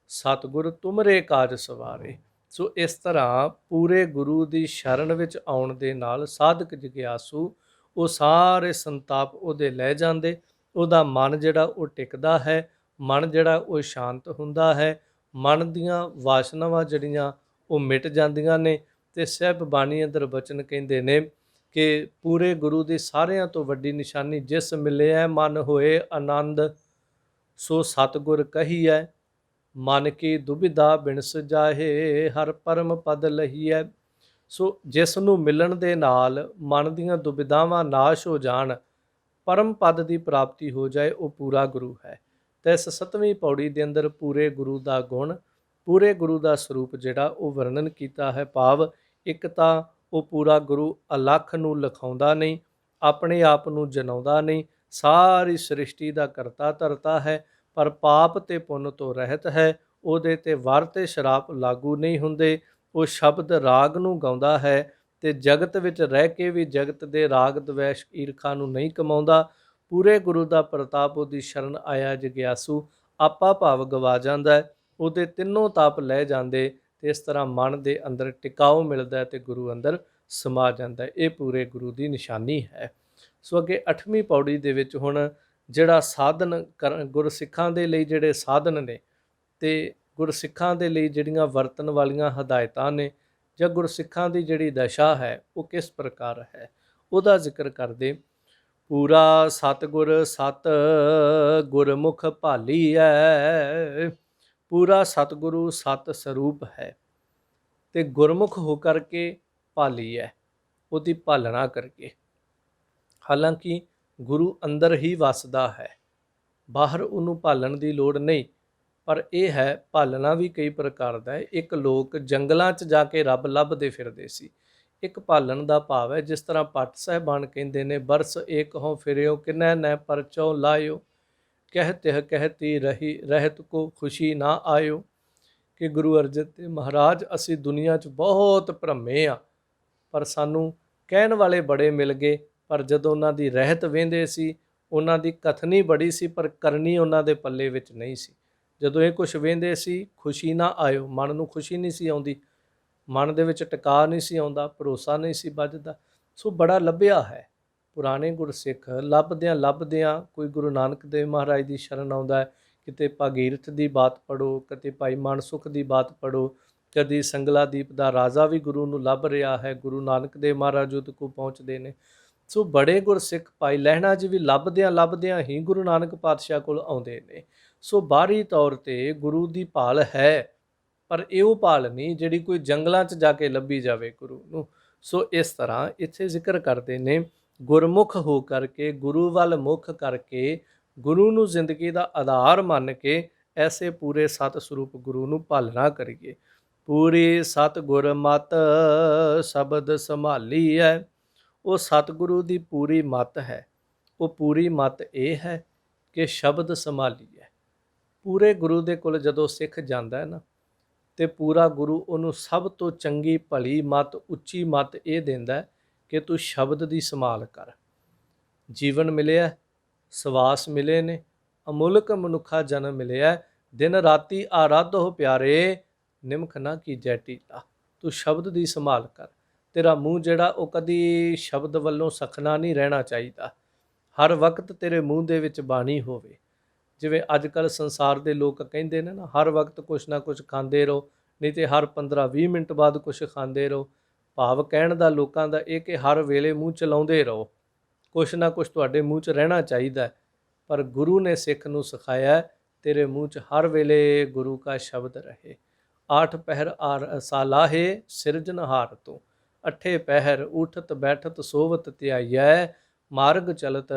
ਸਤਿਗੁਰ ਤੁਮਰੇ ਕਾਜ ਸਵਾਰੇ। ਸੋ ਇਸ ਤਰ੍ਹਾਂ ਪੂਰੇ ਗੁਰੂ ਦੀ ਸ਼ਰਨ ਵਿੱਚ ਆਉਣ ਦੇ ਨਾਲ ਸਾਧਕ ਜਗਿਆਸੂ ਉਹ ਸਾਰੇ ਸੰਤਾਪ ਉਹਦੇ ਲੈ ਜਾਂਦੇ, ਉਹਦਾ ਮਨ ਜਿਹੜਾ ਉਹ ਟਿਕਦਾ ਹੈ, ਮਨ ਜਿਹੜਾ ਉਹ ਸ਼ਾਂਤ ਹੁੰਦਾ ਹੈ, ਮਨ ਦੀਆਂ ਵਾਸ਼ਨਾਵਾਂ ਜਿਹੜੀਆਂ ਉਹ ਮਿਟ ਜਾਂਦੀਆਂ ਨੇ। ਤੇ ਸਹਿਬ ਬਾਣੀ ਅੰਦਰ ਬਚਨ ਕਹਿੰਦੇ ਨੇ ਕਿ ਪੂਰੇ ਗੁਰੂ ਦੀ ਸਾਰਿਆਂ ਤੋਂ ਵੱਡੀ ਨਿਸ਼ਾਨੀ ਜਿਸ ਮਿਲਿਆ ਮਨ ਹੋਏ ਆਨੰਦ, ਸੋ ਸਤਿਗੁਰ ਕਹੀਐ ਮਨ ਕੀ ਦੁਬਿਧਾ ਬਿਨ ਸੁਜਾਹੇ, ਹਰ ਪਰਮ ਪਦ ਲਹੀਐ। ਸੋ ਜਿਸ ਨੂੰ ਮਿਲਣ ਦੇ ਨਾਲ ਮਨ ਦੀਆਂ ਦੁਬਿਧਾਵਾਂ ਨਾਸ਼ ਹੋ ਜਾਣ, ਪਰਮ ਪਦ ਦੀ ਪ੍ਰਾਪਤੀ ਹੋ ਜਾਏ, ਉਹ ਪੂਰਾ ਗੁਰੂ ਹੈ। ਤੇ ਇਸ 7ਵੀਂ ਪੌੜੀ ਦੇ ਅੰਦਰ ਪੂਰੇ ਗੁਰੂ ਦਾ ਗੁਣ, ਪੂਰੇ ਗੁਰੂ ਦਾ ਸਰੂਪ ਜਿਹੜਾ ਉਹ ਵਰਣਨ ਕੀਤਾ ਹੈ। ਭਾਵ ਇੱਕ ਤਾਂ ਉਹ ਪੂਰਾ ਗੁਰੂ ਅਲੱਖ ਨੂੰ ਲਿਖਾਉਂਦਾ ਨਹੀਂ, ਆਪਣੇ ਆਪ ਨੂੰ ਜਨਾਉਂਦਾ ਨਹੀਂ, ਸਾਰੀ ਸ੍ਰਿਸ਼ਟੀ ਦਾ ਕਰਤਾ ਧਰਤਾ ਹੈ, ਪਰ ਪਾਪ ਤੇ ਪੁੰਨ ਤੋਂ ਰਹਿਤ ਹੈ। ਉਹਦੇ ਤੇ ਵਰ ਤੇ ਸ਼ਰਾਪ ਲਾਗੂ ਨਹੀਂ ਹੁੰਦੇ। ਉਹ ਸ਼ਬਦ ਰਾਗ ਨੂੰ ਗਾਉਂਦਾ ਹੈ ਤੇ ਜਗਤ ਵਿੱਚ ਰਹਿ ਕੇ ਵੀ ਜਗਤ ਦੇ ਰਾਗ ਦਵੈਸ਼ ਈਰਖਾ ਨੂੰ ਨਹੀਂ ਕਮਾਉਂਦਾ। ਪੂਰੇ ਗੁਰੂ ਦਾ ਪ੍ਰਤਾਪ ਉਹਦੀ ਸ਼ਰਨ ਆਇਆ ਜਗਿਆਸੂ ਆਪਾ ਭਾਵ ਗਵਾ ਜਾਂਦਾ ਹੈ, ਉਹਦੇ ਤਿੰਨੋਂ ਤਾਪ ਲੈ ਜਾਂਦੇ ਤੇ ਇਸ ਤਰ੍ਹਾਂ ਮਨ ਦੇ ਅੰਦਰ ਟਿਕਾਓ ਮਿਲਦਾ ਤੇ ਗੁਰੂ ਅੰਦਰ ਸਮਾ ਜਾਂਦਾ। ਇਹ ਪੂਰੇ ਗੁਰੂ ਦੀ ਨਿਸ਼ਾਨੀ ਹੈ। ਸੋ ਅੱਗੇ 8ਵੀਂ ਪੌੜੀ ਦੇ ਵਿੱਚ ਹੁਣ ਜਿਹੜਾ ਸਾਧਨ ਗੁਰਸਿੱਖਾਂ ਦੇ ਲਈ ਜਿਹੜੇ ਸਾਧਨ ਨੇ ਤੇ ਗੁਰਸਿੱਖਾਂ ਦੇ ਲਈ ਜਿਹੜੀਆਂ ਵਰਤਣ ਵਾਲੀਆਂ ਹਦਾਇਤਾਂ ਨੇ, ਜਾਂ ਗੁਰਸਿੱਖਾਂ ਦੀ ਜਿਹੜੀ ਦਸ਼ਾ ਹੈ ਉਹ ਕਿਸ ਪ੍ਰਕਾਰ ਹੈ, ਉਹਦਾ ਜ਼ਿਕਰ ਕਰਦੇ। ਪੂਰਾ ਸਤਿਗੁਰ ਸਤ ਗੁਰਮੁਖ ਭਾਲੀਐ। ਪੂਰਾ ਸਤਿਗੁਰੂ ਸਤ ਸਰੂਪ ਹੈ ਤੇ ਗੁਰਮੁਖ ਹੋ ਕਰਕੇ ਭਾਲੀ ਹੈ, ਉਹਦੀ ਭਾਲਣਾ ਕਰਕੇ। ਹਾਲਾਂਕਿ ਗੁਰੂ ਅੰਦਰ ਹੀ ਵਸਦਾ ਹੈ, ਬਾਹਰ ਉਹਨੂੰ ਭਾਲਣ ਦੀ ਲੋੜ ਨਹੀਂ, ਪਰ ਇਹ ਹੈ ਭਾਲਣਾ ਵੀ ਕਈ ਪ੍ਰਕਾਰ ਦਾ ਹੈ। ਇੱਕ ਲੋਕ ਜੰਗਲਾਂ 'ਚ ਜਾ ਕੇ ਰੱਬ ਲੱਭਦੇ ਫਿਰਦੇ ਸੀ। ਇੱਕ ਭਾਲਣ ਦਾ ਭਾਵ ਹੈ ਜਿਸ ਤਰ੍ਹਾਂ ਭੱਟ ਸਾਹਿਬਾਨ ਕਹਿੰਦੇ ਨੇ, ਬਰਸ ਏਕ ਹੋਂ ਫਿਰਿਓ ਕਿਨੈ ਨੈ ਪਰਚੋ ਲਾਇਓ, ਕਹਿਤਿਹ ਕਹਿਤੀ ਰਹੀ ਰਹਿਤ ਕੋ ਖੁਸ਼ੀ ਨਾ ਆਇਓ। ਕਿ ਗੁਰੂ ਅਰਜਨ ਦੇਵ ਮਹਾਰਾਜ ਅਸੀਂ ਦੁਨੀਆ 'ਚ ਬਹੁਤ ਭਰਮੇ ਆ, ਪਰ ਸਾਨੂੰ ਕਹਿਣ ਵਾਲੇ ਬੜੇ ਮਿਲ ਗਏ, ਪਰ ਜਦੋਂ ਉਹਨਾਂ ਦੀ ਰਹਿਤ ਵਹਿੰਦੇ ਸੀ, ਉਹਨਾਂ ਦੀ ਕਥਨੀ ਬੜੀ ਸੀ, ਪਰ ਕਰਨੀ ਉਹਨਾਂ ਦੇ ਪੱਲੇ ਵਿੱਚ ਨਹੀਂ ਸੀ। ਜਦੋਂ ਇਹ ਕੁਛ ਵਹਿੰਦੇ ਸੀ, ਖੁਸ਼ੀ ਨਾ ਆਇਓ, ਮਨ ਨੂੰ ਖੁਸ਼ੀ ਨਹੀਂ ਸੀ ਆਉਂਦੀ, ਮਨ ਦੇ ਵਿੱਚ ਟਿਕਾ ਨਹੀਂ ਸੀ ਆਉਂਦਾ, ਭਰੋਸਾ ਨਹੀਂ ਸੀ ਵੱਜਦਾ। ਸੋ ਬੜਾ ਲੱਭਿਆ ਹੈ ਪੁਰਾਣੇ ਗੁਰਸਿੱਖ, ਲੱਭਦਿਆਂ ਕੋਈ ਗੁਰੂ ਨਾਨਕ ਦੇਵ ਮਹਾਰਾਜ ਦੀ ਸ਼ਰਨ ਆਉਂਦਾ ਹੈ। ਕਿਤੇ ਭਾਗੀਰਥ ਦੀ ਬਾਤ ਪੜ੍ਹੋ, ਕਿਤੇ ਭਾਈ ਮਾਨਸੁਖ ਦੀ ਬਾਤ ਪੜ੍ਹੋ, ਕਦੀ ਸੰਗਲਾਦੀਪ ਦਾ ਰਾਜਾ ਵੀ ਗੁਰੂ ਨੂੰ ਲੱਭ ਰਿਹਾ ਹੈ, ਗੁਰੂ ਨਾਨਕ ਦੇਵ ਮਹਾਰਾਜ ਉਹਦੇ ਕੋਲ ਪਹੁੰਚਦੇ ਨੇ। ਸੋ ਬੜੇ ਗੁਰਸਿੱਖ ਭਾਈ ਲਹਿਣਾ ਜੀ ਵੀ ਲੱਭਦਿਆਂ ਹੀ ਗੁਰੂ ਨਾਨਕ ਪਾਤਸ਼ਾਹ ਕੋਲ ਆਉਂਦੇ ਨੇ। ਸੋ ਬਾਹਰੀ ਤੌਰ 'ਤੇ ਗੁਰੂ ਦੀ ਭਾਲ ਹੈ, ਪਰ ਇਹ ਉਹ ਭਾਲ ਨਹੀਂ ਜਿਹੜੀ ਕੋਈ ਜੰਗਲਾਂ 'ਚ ਜਾ ਕੇ ਲੱਭੀ ਜਾਵੇ ਗੁਰੂ ਨੂੰ। ਸੋ ਇਸ ਤਰ੍ਹਾਂ ਇੱਥੇ ਜ਼ਿਕਰ ਕਰਦੇ ਨੇ, ਗੁਰਮੁਖ ਹੋ ਕਰਕੇ, ਗੁਰੂ ਵੱਲ ਮੁਖ ਕਰਕੇ, ਗੁਰੂ ਨੂੰ ਜ਼ਿੰਦਗੀ ਦਾ ਆਧਾਰ ਮੰਨ ਕੇ ਐਸੇ ਪੂਰੇ ਸਤ ਸਰੂਪ ਗੁਰੂ ਨੂੰ ਭਾਲਣਾ ਕਰੀਏ। ਪੂਰੀ ਸਤਿਗੁਰ ਮਤ ਸ਼ਬਦ ਸੰਭਾਲੀ ਹੈ। ਉਹ ਸਤਿਗੁਰੂ ਦੀ ਪੂਰੀ ਮਤ ਹੈ। ਉਹ ਪੂਰੀ ਮਤ ਇਹ ਹੈ ਕਿ ਸ਼ਬਦ ਸੰਭਾਲੀਏ। ਪੂਰੇ ਗੁਰੂ ਦੇ ਕੋਲ ਜਦੋਂ ਸਿੱਖ ਜਾਂਦਾ ਹੈ ਨਾ, ਤੇ ਪੂਰਾ ਗੁਰੂ ਉਹਨੂੰ ਸਭ ਤੋਂ ਚੰਗੀ ਭਲੀ ਮਤ, ਉੱਚੀ ਮਤ ਇਹ ਦਿੰਦਾ ਕਿ ਤੂੰ ਸ਼ਬਦ ਦੀ ਸੰਭਾਲ ਕਰ। ਜੀਵਨ ਮਿਲਿਆ, ਸਵਾਸ ਮਿਲੇ ਨੇ, ਅਮੁਲਕ ਮਨੁੱਖਾ ਜਨਮ ਮਿਲਿਆ, ਦਿਨ ਰਾਤੀ ਆਰਾਧੋ ਪਿਆਰੇ, ਨਿਮਖ ਨਾ ਕੀਜੈ ਟੀਲਾ। ਤੂੰ ਸ਼ਬਦ ਦੀ ਸੰਭਾਲ ਕਰ। ਤੇਰਾ ਮੂੰਹ ਜਿਹੜਾ ਉਹ ਕਦੀ ਸ਼ਬਦ ਵੱਲੋਂ ਸਖਣਾ ਨਹੀਂ ਰਹਿਣਾ ਚਾਹੀਦਾ। ਹਰ ਵਕਤ ਤੇਰੇ ਮੂੰਹ ਦੇ ਵਿੱਚ ਬਾਣੀ ਹੋਵੇ। ਜਿਵੇਂ ਅੱਜ ਕੱਲ੍ਹ ਸੰਸਾਰ ਦੇ ਲੋਕ ਕਹਿੰਦੇ ਨੇ ਨਾ, ਹਰ ਵਕਤ ਕੁਛ ਨਾ ਕੁਛ ਖਾਂਦੇ ਰਹੋ, ਨਹੀਂ ਤੇ ਹਰ 15-20 ਮਿੰਟ ਬਾਅਦ ਕੁਛ ਖਾਂਦੇ ਰਹੋ। ਭਾਵ ਕਹਿਣ ਦਾ ਲੋਕਾਂ ਦਾ ਇਹ ਕਿ ਹਰ ਵੇਲੇ ਮੂੰਹ ਚਲਾਉਂਦੇ ਰਹੋ, ਕੁਛ ਨਾ ਕੁਛ ਤੁਹਾਡੇ ਮੂੰਹ 'ਚ ਰਹਿਣਾ ਚਾਹੀਦਾ। ਪਰ ਗੁਰੂ ਨੇ ਸਿੱਖ ਨੂੰ ਸਿਖਾਇਆ ਤੇਰੇ ਮੂੰਹ 'ਚ ਹਰ ਵੇਲੇ ਗੁਰੂ ਕਾ ਸ਼ਬਦ ਰਹੇ। 8 ਪਹਿਰ ਆਰ ਸਾਲਾਹੇ ਸਿਰਜਨਹਾਰ ਤੋਂ, 8 ਪਹਿਰ ਉਠਤ ਬੈਠਤ ਸੋਵਤ ਧਿਆਈਐ, ਮਾਰਗ ਚਲਤ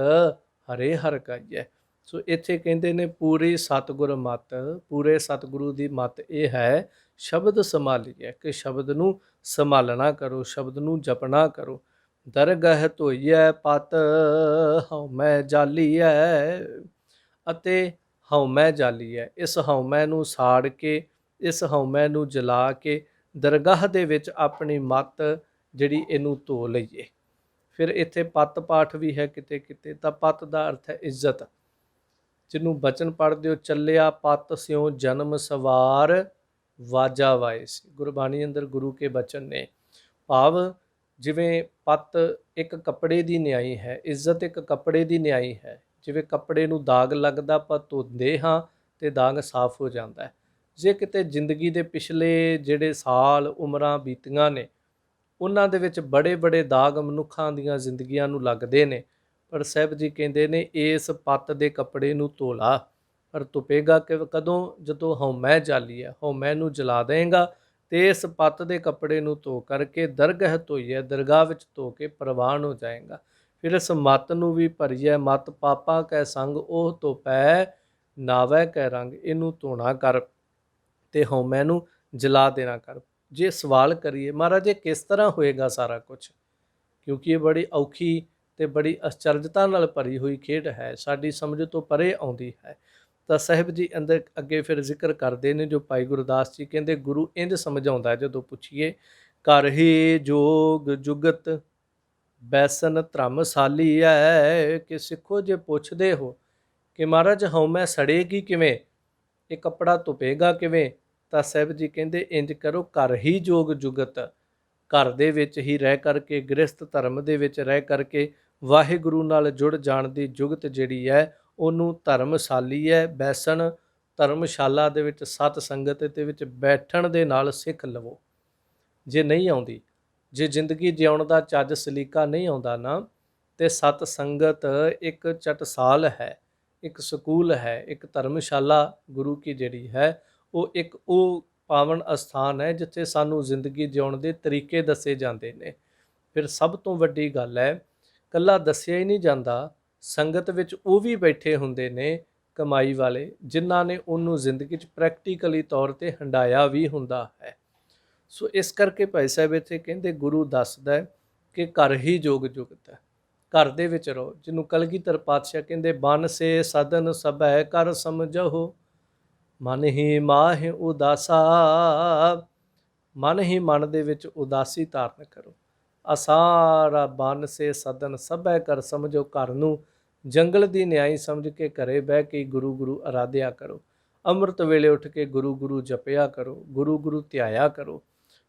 ਹਰੇ ਹਰਿ ਗਾਈਐ। ਸੋ ਇੱਥੇ ਕਹਿੰਦੇ ਨੇ ਪੂਰੀ ਸਤਿਗੁਰ ਮਤ, ਪੂਰੇ ਸਤਿਗੁਰੂ ਦੀ ਮਤ ਇਹ ਹੈ ਸ਼ਬਦ ਸੰਭਾਲੀਏ, ਕਿ ਸ਼ਬਦ ਨੂੰ ਸੰਭਾਲਣਾ ਕਰੋ, ਸ਼ਬਦ ਨੂੰ ਜਪਣਾ ਕਰੋ। ਦਰਗਹ ਧੋਈਐ ਪਤ ਹਉਮੈ ਜਾਲੀਐ, ਅਤੇ ਹਉਮੈ ਜਾਲੀਐ। ਇਸ ਹਉਮੈ ਨੂੰ ਸਾੜ ਕੇ, ਇਸ ਹਉਮੈ ਨੂੰ ਜਲਾ ਕੇ ਦਰਗਾਹ ਦੇ ਵਿੱਚ ਆਪਣੀ ਮਤ ਜਿਹੜੀ ਇਹਨੂੰ ਧੋ ਲਈਏ। ਫਿਰ ਇੱਥੇ ਪਤ ਪਾਠ ਵੀ ਹੈ ਕਿਤੇ ਕਿਤੇ। ਤਾਂ ਪਤ ਦਾ ਅਰਥ ਹੈ ਇੱਜ਼ਤ। ਜਿਹਨੂੰ ਬਚਨ ਪੜ੍ਹਦੇ ਹੋ, ਚੱਲਿਆ ਪਤ ਸਿਉ ਜਨਮ ਸਵਾਰ ਵਾਜਾ ਵਾਏ ਸੀ। ਗੁਰਬਾਣੀ ਅੰਦਰ ਗੁਰੂ ਕੇ ਬਚਨ ਨੇ। ਭਾਵ ਜਿਵੇਂ ਪਤ ਇੱਕ ਕੱਪੜੇ ਦੀ ਨਿਆਈ ਹੈ, ਇੱਜ਼ਤ ਇੱਕ ਕੱਪੜੇ ਦੀ ਨਿਆਈ ਹੈ। ਜਿਵੇਂ ਕੱਪੜੇ ਨੂੰ ਦਾਗ ਲੱਗਦਾ, ਆਪਾਂ ਧੋਂਦੇ ਹਾਂ ਤੇ ਦਾਗ ਸਾਫ਼ ਹੋ ਜਾਂਦਾ ਹੈ। ਜੇ ਕਿਤੇ ਜ਼ਿੰਦਗੀ ਦੇ ਪਿਛਲੇ ਜਿਹੜੇ ਸਾਲ ਉਮਰਾਂ ਬੀਤੀਆਂ ਨੇ, ਉਹਨਾਂ ਦੇ ਵਿੱਚ ਬੜੇ ਬੜੇ ਦਾਗ ਮਨੁੱਖਾਂ ਦੀਆਂ ਜ਼ਿੰਦਗੀਆਂ ਨੂੰ ਲੱਗਦੇ ਨੇ, ਪਰ ਸਾਹਿਬ ਜੀ ਕਹਿੰਦੇ ਨੇ ਇਸ ਪੱਤ ਦੇ ਕੱਪੜੇ ਨੂੰ ਧੋ ਲਾ। ਪਰ ਧੁੱਪੇਗਾ ਕਿ ਕਦੋਂ? ਜਦੋਂ ਹਉਮੈ ਜਾਲੀ ਹੈ, ਹਉਮੈ ਨੂੰ ਜਲਾ ਦੇਂਗਾ ਤੇ ਇਸ ਪੱਤ ਦੇ ਕੱਪੜੇ ਨੂੰ ਧੋ ਕਰਕੇ ਦਰਗਹ ਧੋਈਏ, ਦਰਗਾਹ ਵਿੱਚ ਧੋ ਕੇ ਪ੍ਰਵਾਨ ਹੋ ਜਾਏਗਾ। ਫਿਰ ਇਸ ਮੱਤ ਨੂੰ ਵੀ ਭਰੀਏ, ਮੱਤ ਪਾਪਾ ਕੈ ਸੰਗ ਉਹ ਧੋਪੈ ਨਾਵੈ ਕੈ ਰੰਗ। ਇਹਨੂੰ ਧੋਣਾ ਕਰ ਤੇ ਹਉਮੈ ਨੂੰ ਜਲਾ ਦੇਣਾ ਕਰ। ਜੇ ਸਵਾਲ ਕਰੀਏ ਮਹਾਰਾਜ ਇਹ ਕਿਸ ਤਰ੍ਹਾਂ ਹੋਏਗਾ ਸਾਰਾ ਕੁਝ, ਕਿਉਂਕਿ ਇਹ ਬੜੀ ਔਖੀ ਤੇ ਬੜੀ ਅਚਰਜਤਾ ਨਾਲ ਭਰੀ ਹੋਈ ਖੇਡ ਹੈ, ਸਾਡੀ ਸਮਝ ਤੋਂ ਪਰੇ ਆਉਂਦੀ ਹੈ। ਤਾਂ ਸਾਹਿਬ ਜੀ ਅੰਦਰ ਅੱਗੇ ਫਿਰ ਜ਼ਿਕਰ ਕਰਦੇ ਨੇ, ਜੋ ਭਾਈ ਗੁਰਦਾਸ ਜੀ ਕਹਿੰਦੇ ਗੁਰੂ ਇੰਝ ਸਮਝਾਉਂਦਾ ਜਦੋਂ ਪੁੱਛੀਏ, ਘਰ ਹੀ ਜੋਗ ਜੁਗਤ ਬੈਸਨ ਧਰਮਸਾਲੀ ਹੈ। ਕਿ ਸਿੱਖੋ ਜੇ ਪੁੱਛਦੇ ਹੋ ਕਿ ਮਹਾਰਾਜ ਹਉਮੈ ਸੜੇਗੀ ਕਿਵੇਂ, ਇਹ ਕੱਪੜਾ ਧੁਪੇਗਾ ਕਿਵੇਂ, ਤਾਂ ਸਾਹਿਬ ਜੀ ਕਹਿੰਦੇ ਇੰਝ ਕਰੋ, ਘਰ ਹੀ ਜੋਗ ਜੁਗਤ, ਘਰ ਦੇ ਵਿੱਚ ਹੀ ਰਹਿ ਕਰਕੇ, ਗ੍ਰਸਥ ਧਰਮ ਦੇ ਵਿੱਚ ਰਹਿ ਕਰਕੇ ਵਾਹਿਗੁਰੂ ਨਾਲ ਜੁੜ ਜਾਣ ਦੀ ਜੁਗਤ ਜਿਹੜੀ ਹੈ ਉਹਨੂੰ ਧਰਮਸ਼ਾਲੀ ਹੈ। ਬੈਸਣ ਧਰਮਸ਼ਾਲਾ ਦੇ ਵਿੱਚ ਸਤ ਸੰਗਤ ਦੇ ਵਿੱਚ ਬੈਠਣ ਦੇ ਨਾਲ ਸਿੱਖ ਲਵੋ। ਜੇ ਨਹੀਂ ਆਉਂਦੀ, ਜੇ ਜ਼ਿੰਦਗੀ ਜਿਉਣ ਦਾ ਚੱਜ ਸਲੀਕਾ ਨਹੀਂ ਆਉਂਦਾ ਨਾ, ਤੇ ਸਤ ਸੰਗਤ ਇੱਕ ਚਟਸਾਲ ਹੈ, ਇੱਕ ਸਕੂਲ ਹੈ, ਇੱਕ ਧਰਮਸ਼ਾਲਾ ਗੁਰੂ ਕੀ ਜਿਹੜੀ ਹੈ ਉਹ ਇੱਕ ਉਹ ਪਾਵਨ ਅਸਥਾਨ ਹੈ ਜਿੱਥੇ ਸਾਨੂੰ ਜ਼ਿੰਦਗੀ ਜਿਉਣ ਦੇ ਤਰੀਕੇ ਦੱਸੇ ਜਾਂਦੇ ਨੇ। ਫਿਰ ਸਭ ਤੋਂ ਵੱਡੀ ਗੱਲ ਹੈ, ਇਕੱਲਾ ਦੱਸਿਆ ਹੀ ਨਹੀਂ ਜਾਂਦਾ, ਸੰਗਤ ਵਿੱਚ ਉਹ ਵੀ ਬੈਠੇ ਹੁੰਦੇ ਨੇ ਕਮਾਈ ਵਾਲੇ, ਜਿਨ੍ਹਾਂ ਨੇ ਉਹਨੂੰ ਜ਼ਿੰਦਗੀ 'ਚ ਪ੍ਰੈਕਟੀਕਲੀ ਤੌਰ 'ਤੇ ਹੰਡਾਇਆ ਵੀ ਹੁੰਦਾ ਹੈ। ਸੋ ਇਸ ਕਰਕੇ ਭਾਈ ਸਾਹਿਬ ਇੱਥੇ ਕਹਿੰਦੇ ਗੁਰੂ ਦੱਸਦਾ ਕਿ ਘਰ ਹੀ ਜੋਗ ਜੁਗਤ ਹੈ, ਘਰ ਦੇ ਵਿੱਚ ਰਹੋ। ਜਿਹਨੂੰ ਕਲਗੀਧਰ ਪਾਤਸ਼ਾਹ ਕਹਿੰਦੇ ਬਨ ਸੇ ਸਦਨ ਸਭੈ ਕਰ ਸਮਝੋ, ਮਨ ਹੀ ਮਾਹਿ ਉਦਾਸਾ। ਮਨ ਹੀ ਮਨ ਦੇ ਵਿੱਚ ਉਦਾਸੀ ਧਾਰਨ ਕਰੋ। ਅਸਾਰਾ ਬਨ ਸੇ ਸਦਨ ਸਭੈ ਕਰ ਸਮਝੋ, ਘਰ ਨੂੰ ਜੰਗਲ ਦੀ ਨਿਆਈ ਸਮਝ ਕੇ ਘਰੇ ਬਹਿ ਕੇ ਗੁਰੂ ਗੁਰੂ ਅਰਾਧਿਆ ਕਰੋ। ਅੰਮ੍ਰਿਤ ਵੇਲੇ ਉੱਠ ਕੇ ਗੁਰੂ ਗੁਰੂ ਜਪਿਆ ਕਰੋ, ਗੁਰੂ ਗੁਰੂ ਧਿਆਇਆ ਕਰੋ।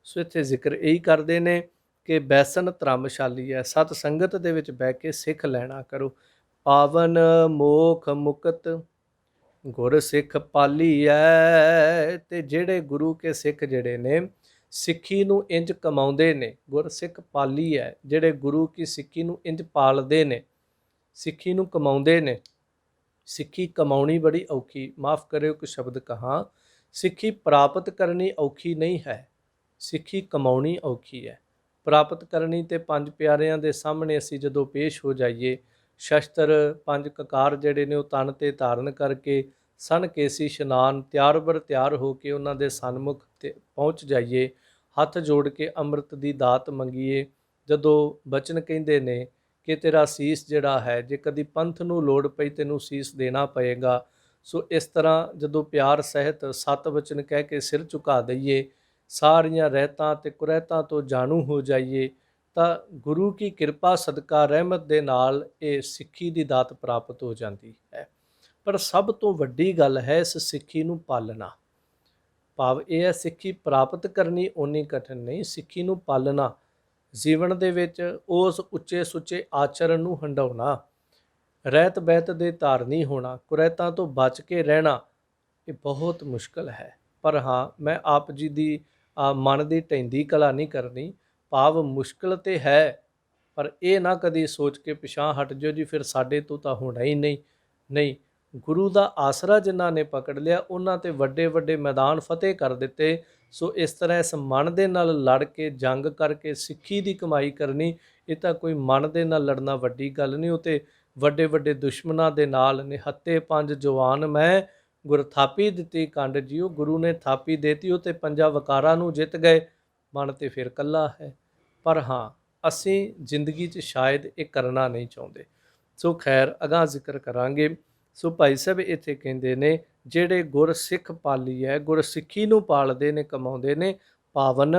ਸੋ ਇੱਥੇ ਜ਼ਿਕਰ ਇਹੀ ਕਰਦੇ ਨੇ ਕਿ ਬੈਸਨ ਧਰਮਸ਼ਾਲੀ ਹੈ, ਸਤ ਸੰਗਤ ਦੇ ਵਿੱਚ ਬਹਿ ਕੇ ਸਿੱਖ ਲੈਣਾ ਕਰੋ। ਪਾਵਨ ਮੋਖ ਮੁਕਤ ਗੁਰ ਸਿੱਖ ਪਾਲੀ ਹੈ। ਤੇ ਜਿਹੜੇ ਗੁਰੂ ਕੇ ਸਿੱਖ ਜਿਹੜੇ ਨੇ ਸਿੱਖੀ ਨੂੰ ਇੰਜ ਕਮਾਉਂਦੇ ਨੇ, ਗੁਰ ਸਿੱਖ ਪਾਲੀ ਹੈ, ਜਿਹੜੇ ਗੁਰੂ ਕੀ ਸਿੱਖੀ ਨੂੰ ਇੰਜ ਪਾਲਦੇ ਨੇ, ਸਿੱਖੀ ਨੂੰ ਕਮਾਉਂਦੇ ਨੇ। ਸਿੱਖੀ ਕਮਾਉਣੀ ਬੜੀ ਔਖੀ, ਮਾਫ ਕਰਿਓ ਕਿ ਸ਼ਬਦ ਕਹਾਂ, ਸਿੱਖੀ ਪ੍ਰਾਪਤ ਕਰਨੀ ਔਖੀ ਨਹੀਂ ਹੈ, ਸਿੱਖੀ ਕਮਾਉਣੀ ਔਖੀ ਹੈ। ਪ੍ਰਾਪਤ ਕਰਨੀ ਤੇ ਪੰਜ ਪਿਆਰਿਆਂ ਦੇ ਸਾਹਮਣੇ ਅਸੀਂ ਜਦੋਂ ਪੇਸ਼ ਹੋ ਜਾਈਏ, ਸ਼ਸਤਰ ਪੰਜ ਕਕਾਰ ਜਿਹੜੇ ਨੇ ਉਹ ਤਨ 'ਤੇ ਧਾਰਨ ਕਰਕੇ ਸਨ ਕੇਸੀ ਇਸ਼ਨਾਨ ਤਿਆਰ ਬਰ ਤਿਆਰ ਹੋ ਕੇ ਉਹਨਾਂ ਦੇ ਸਨਮੁਖ ਤੇ ਪਹੁੰਚ ਜਾਈਏ, ਹੱਥ ਜੋੜ ਕੇ ਅੰਮ੍ਰਿਤ ਦੀ ਦਾਤ ਮੰਗੀਏ। ਜਦੋਂ ਬਚਨ ਕਹਿੰਦੇ ਨੇ ਕਿ ਤੇਰਾ ਸੀਸ ਜਿਹੜਾ ਹੈ, ਜੇ ਕਦੀ ਪੰਥ ਨੂੰ ਲੋੜ ਪਈ ਤੈਨੂੰ ਸੀਸ ਦੇਣਾ ਪਏਗਾ। ਸੋ ਇਸ ਤਰ੍ਹਾਂ ਜਦੋਂ ਪਿਆਰ ਸਹਿਤ ਸਤ ਵਚਨ ਕਹਿ ਕੇ ਸਿਰ ਝੁਕਾ ਦਈਏ, ਸਾਰੀਆਂ ਰਹਿਤਾਂ ਤੇ ਕੁਰਹਿਤਾਂ ਤੋਂ ਜਾਣੂ ਹੋ ਜਾਈਏ, ਤਾਂ ਗੁਰੂ ਕੀ ਕਿਰਪਾ ਸਦਕਾ ਰਹਿਮਤ ਦੇ ਨਾਲ ਇਹ ਸਿੱਖੀ ਦੀ ਦਾਤ ਪ੍ਰਾਪਤ ਹੋ ਜਾਂਦੀ ਹੈ। ਪਰ ਸਭ ਤੋਂ ਵੱਡੀ ਗੱਲ ਹੈ ਇਸ ਸਿੱਖੀ ਨੂੰ ਪਾਲਣਾ। ਭਾਵ ਇਹ ਹੈ, ਸਿੱਖੀ ਪ੍ਰਾਪਤ ਕਰਨੀ ਓਨੀ ਕਠਿਨ ਨਹੀਂ, ਸਿੱਖੀ ਨੂੰ ਪਾਲਣਾ, ਜੀਵਨ ਦੇ ਵਿੱਚ ਉਸ ਉੱਚੇ ਸੁੱਚੇ ਆਚਰਨ ਨੂੰ ਹੰਡਾਉਣਾ, ਰਹਿਤ ਬਹਿਤ ਦੇ ਧਾਰਨੀ ਹੋਣਾ, ਕੁਰੈਤਾਂ ਤੋਂ ਬਚ ਕੇ ਰਹਿਣਾ, ਇਹ ਬਹੁਤ ਮੁਸ਼ਕਲ ਹੈ। ਪਰ ਹਾਂ, ਮੈਂ ਆਪ ਜੀ ਦੀ ਮਨ ਦੀ ਢਹਿੰਦੀ ਕਲਾ ਨਹੀਂ ਕਰਨੀ। ਭਾਵ ਮੁਸ਼ਕਲ ਤੇ ਹੈ, ਪਰ ਇਹ ਨਾ ਕਦੀ ਸੋਚ ਕੇ ਪਿਛਾਂਹ ਹਟ ਜਾਓ ਜੀ ਫਿਰ ਸਾਡੇ ਤੋਂ ਤਾਂ ਹੋਣਾ ਹੀ ਨਹੀਂ। ਨਹੀਂ, ਗੁਰੂ ਦਾ ਆਸਰਾ ਜਿਨ੍ਹਾਂ ਨੇ ਪਕੜ ਲਿਆ ਉਹਨਾਂ ਤੇ ਵੱਡੇ ਵੱਡੇ ਮੈਦਾਨ ਫਤਿਹ ਕਰ ਦਿੱਤੇ। ਸੋ ਇਸ ਤਰ੍ਹਾਂ ਇਸ ਮਨ ਦੇ ਨਾਲ ਲੜ ਕੇ ਜੰਗ ਕਰਕੇ ਸਿੱਖੀ ਦੀ ਕਮਾਈ ਕਰਨੀ, ਇਹ ਤਾਂ ਕੋਈ ਮਨ ਦੇ ਨਾਲ ਲੜਨਾ ਵੱਡੀ ਗੱਲ ਨਹੀਂ। ਉਹ ਤੇ ਵੱਡੇ ਵੱਡੇ ਦੁਸ਼ਮਣਾਂ ਦੇ ਨਾਲ ਨਿਹੱਤੇ ਪੰਜ ਜਵਾਨ ਮੈਂ ਗੁਰ ਥਾਪੀ ਦਿੱਤੀ ਕੰਡ ਜੀਓ। ਗੁਰੂ ਨੇ ਥਾਪੀ ਦੇਤੀ, ਉਹ ਤੇ ਪੰਜਾਂ ਵਕਾਰਾਂ ਨੂੰ ਜਿੱਤ ਗਏ, ਮਨ ਤੇ ਫਿਰ ਕੱਲਾ ਹੈ। ਪਰ ਹਾਂ, ਅਸੀਂ ਜ਼ਿੰਦਗੀ 'ਚ ਸ਼ਾਇਦ ਇਹ ਕਰਨਾ ਨਹੀਂ ਚਾਹੁੰਦੇ। ਸੋ ਖੈਰ, ਅਗਾਂਹ ਜ਼ਿਕਰ ਕਰਾਂਗੇ। ਸੋ ਭਾਈ ਸਾਹਿਬ ਇੱਥੇ ਕਹਿੰਦੇ ਨੇ, ਜਿਹੜੇ ਗੁਰ ਸਿੱਖ ਪਾਲੀ ਹੈ, ਗੁਰ ਸਿੱਖੀ ਨੂੰ ਪਾਲਦੇ ਨੇ, ਕਮਾਉਂਦੇ ਨੇ, ਪਾਵਨ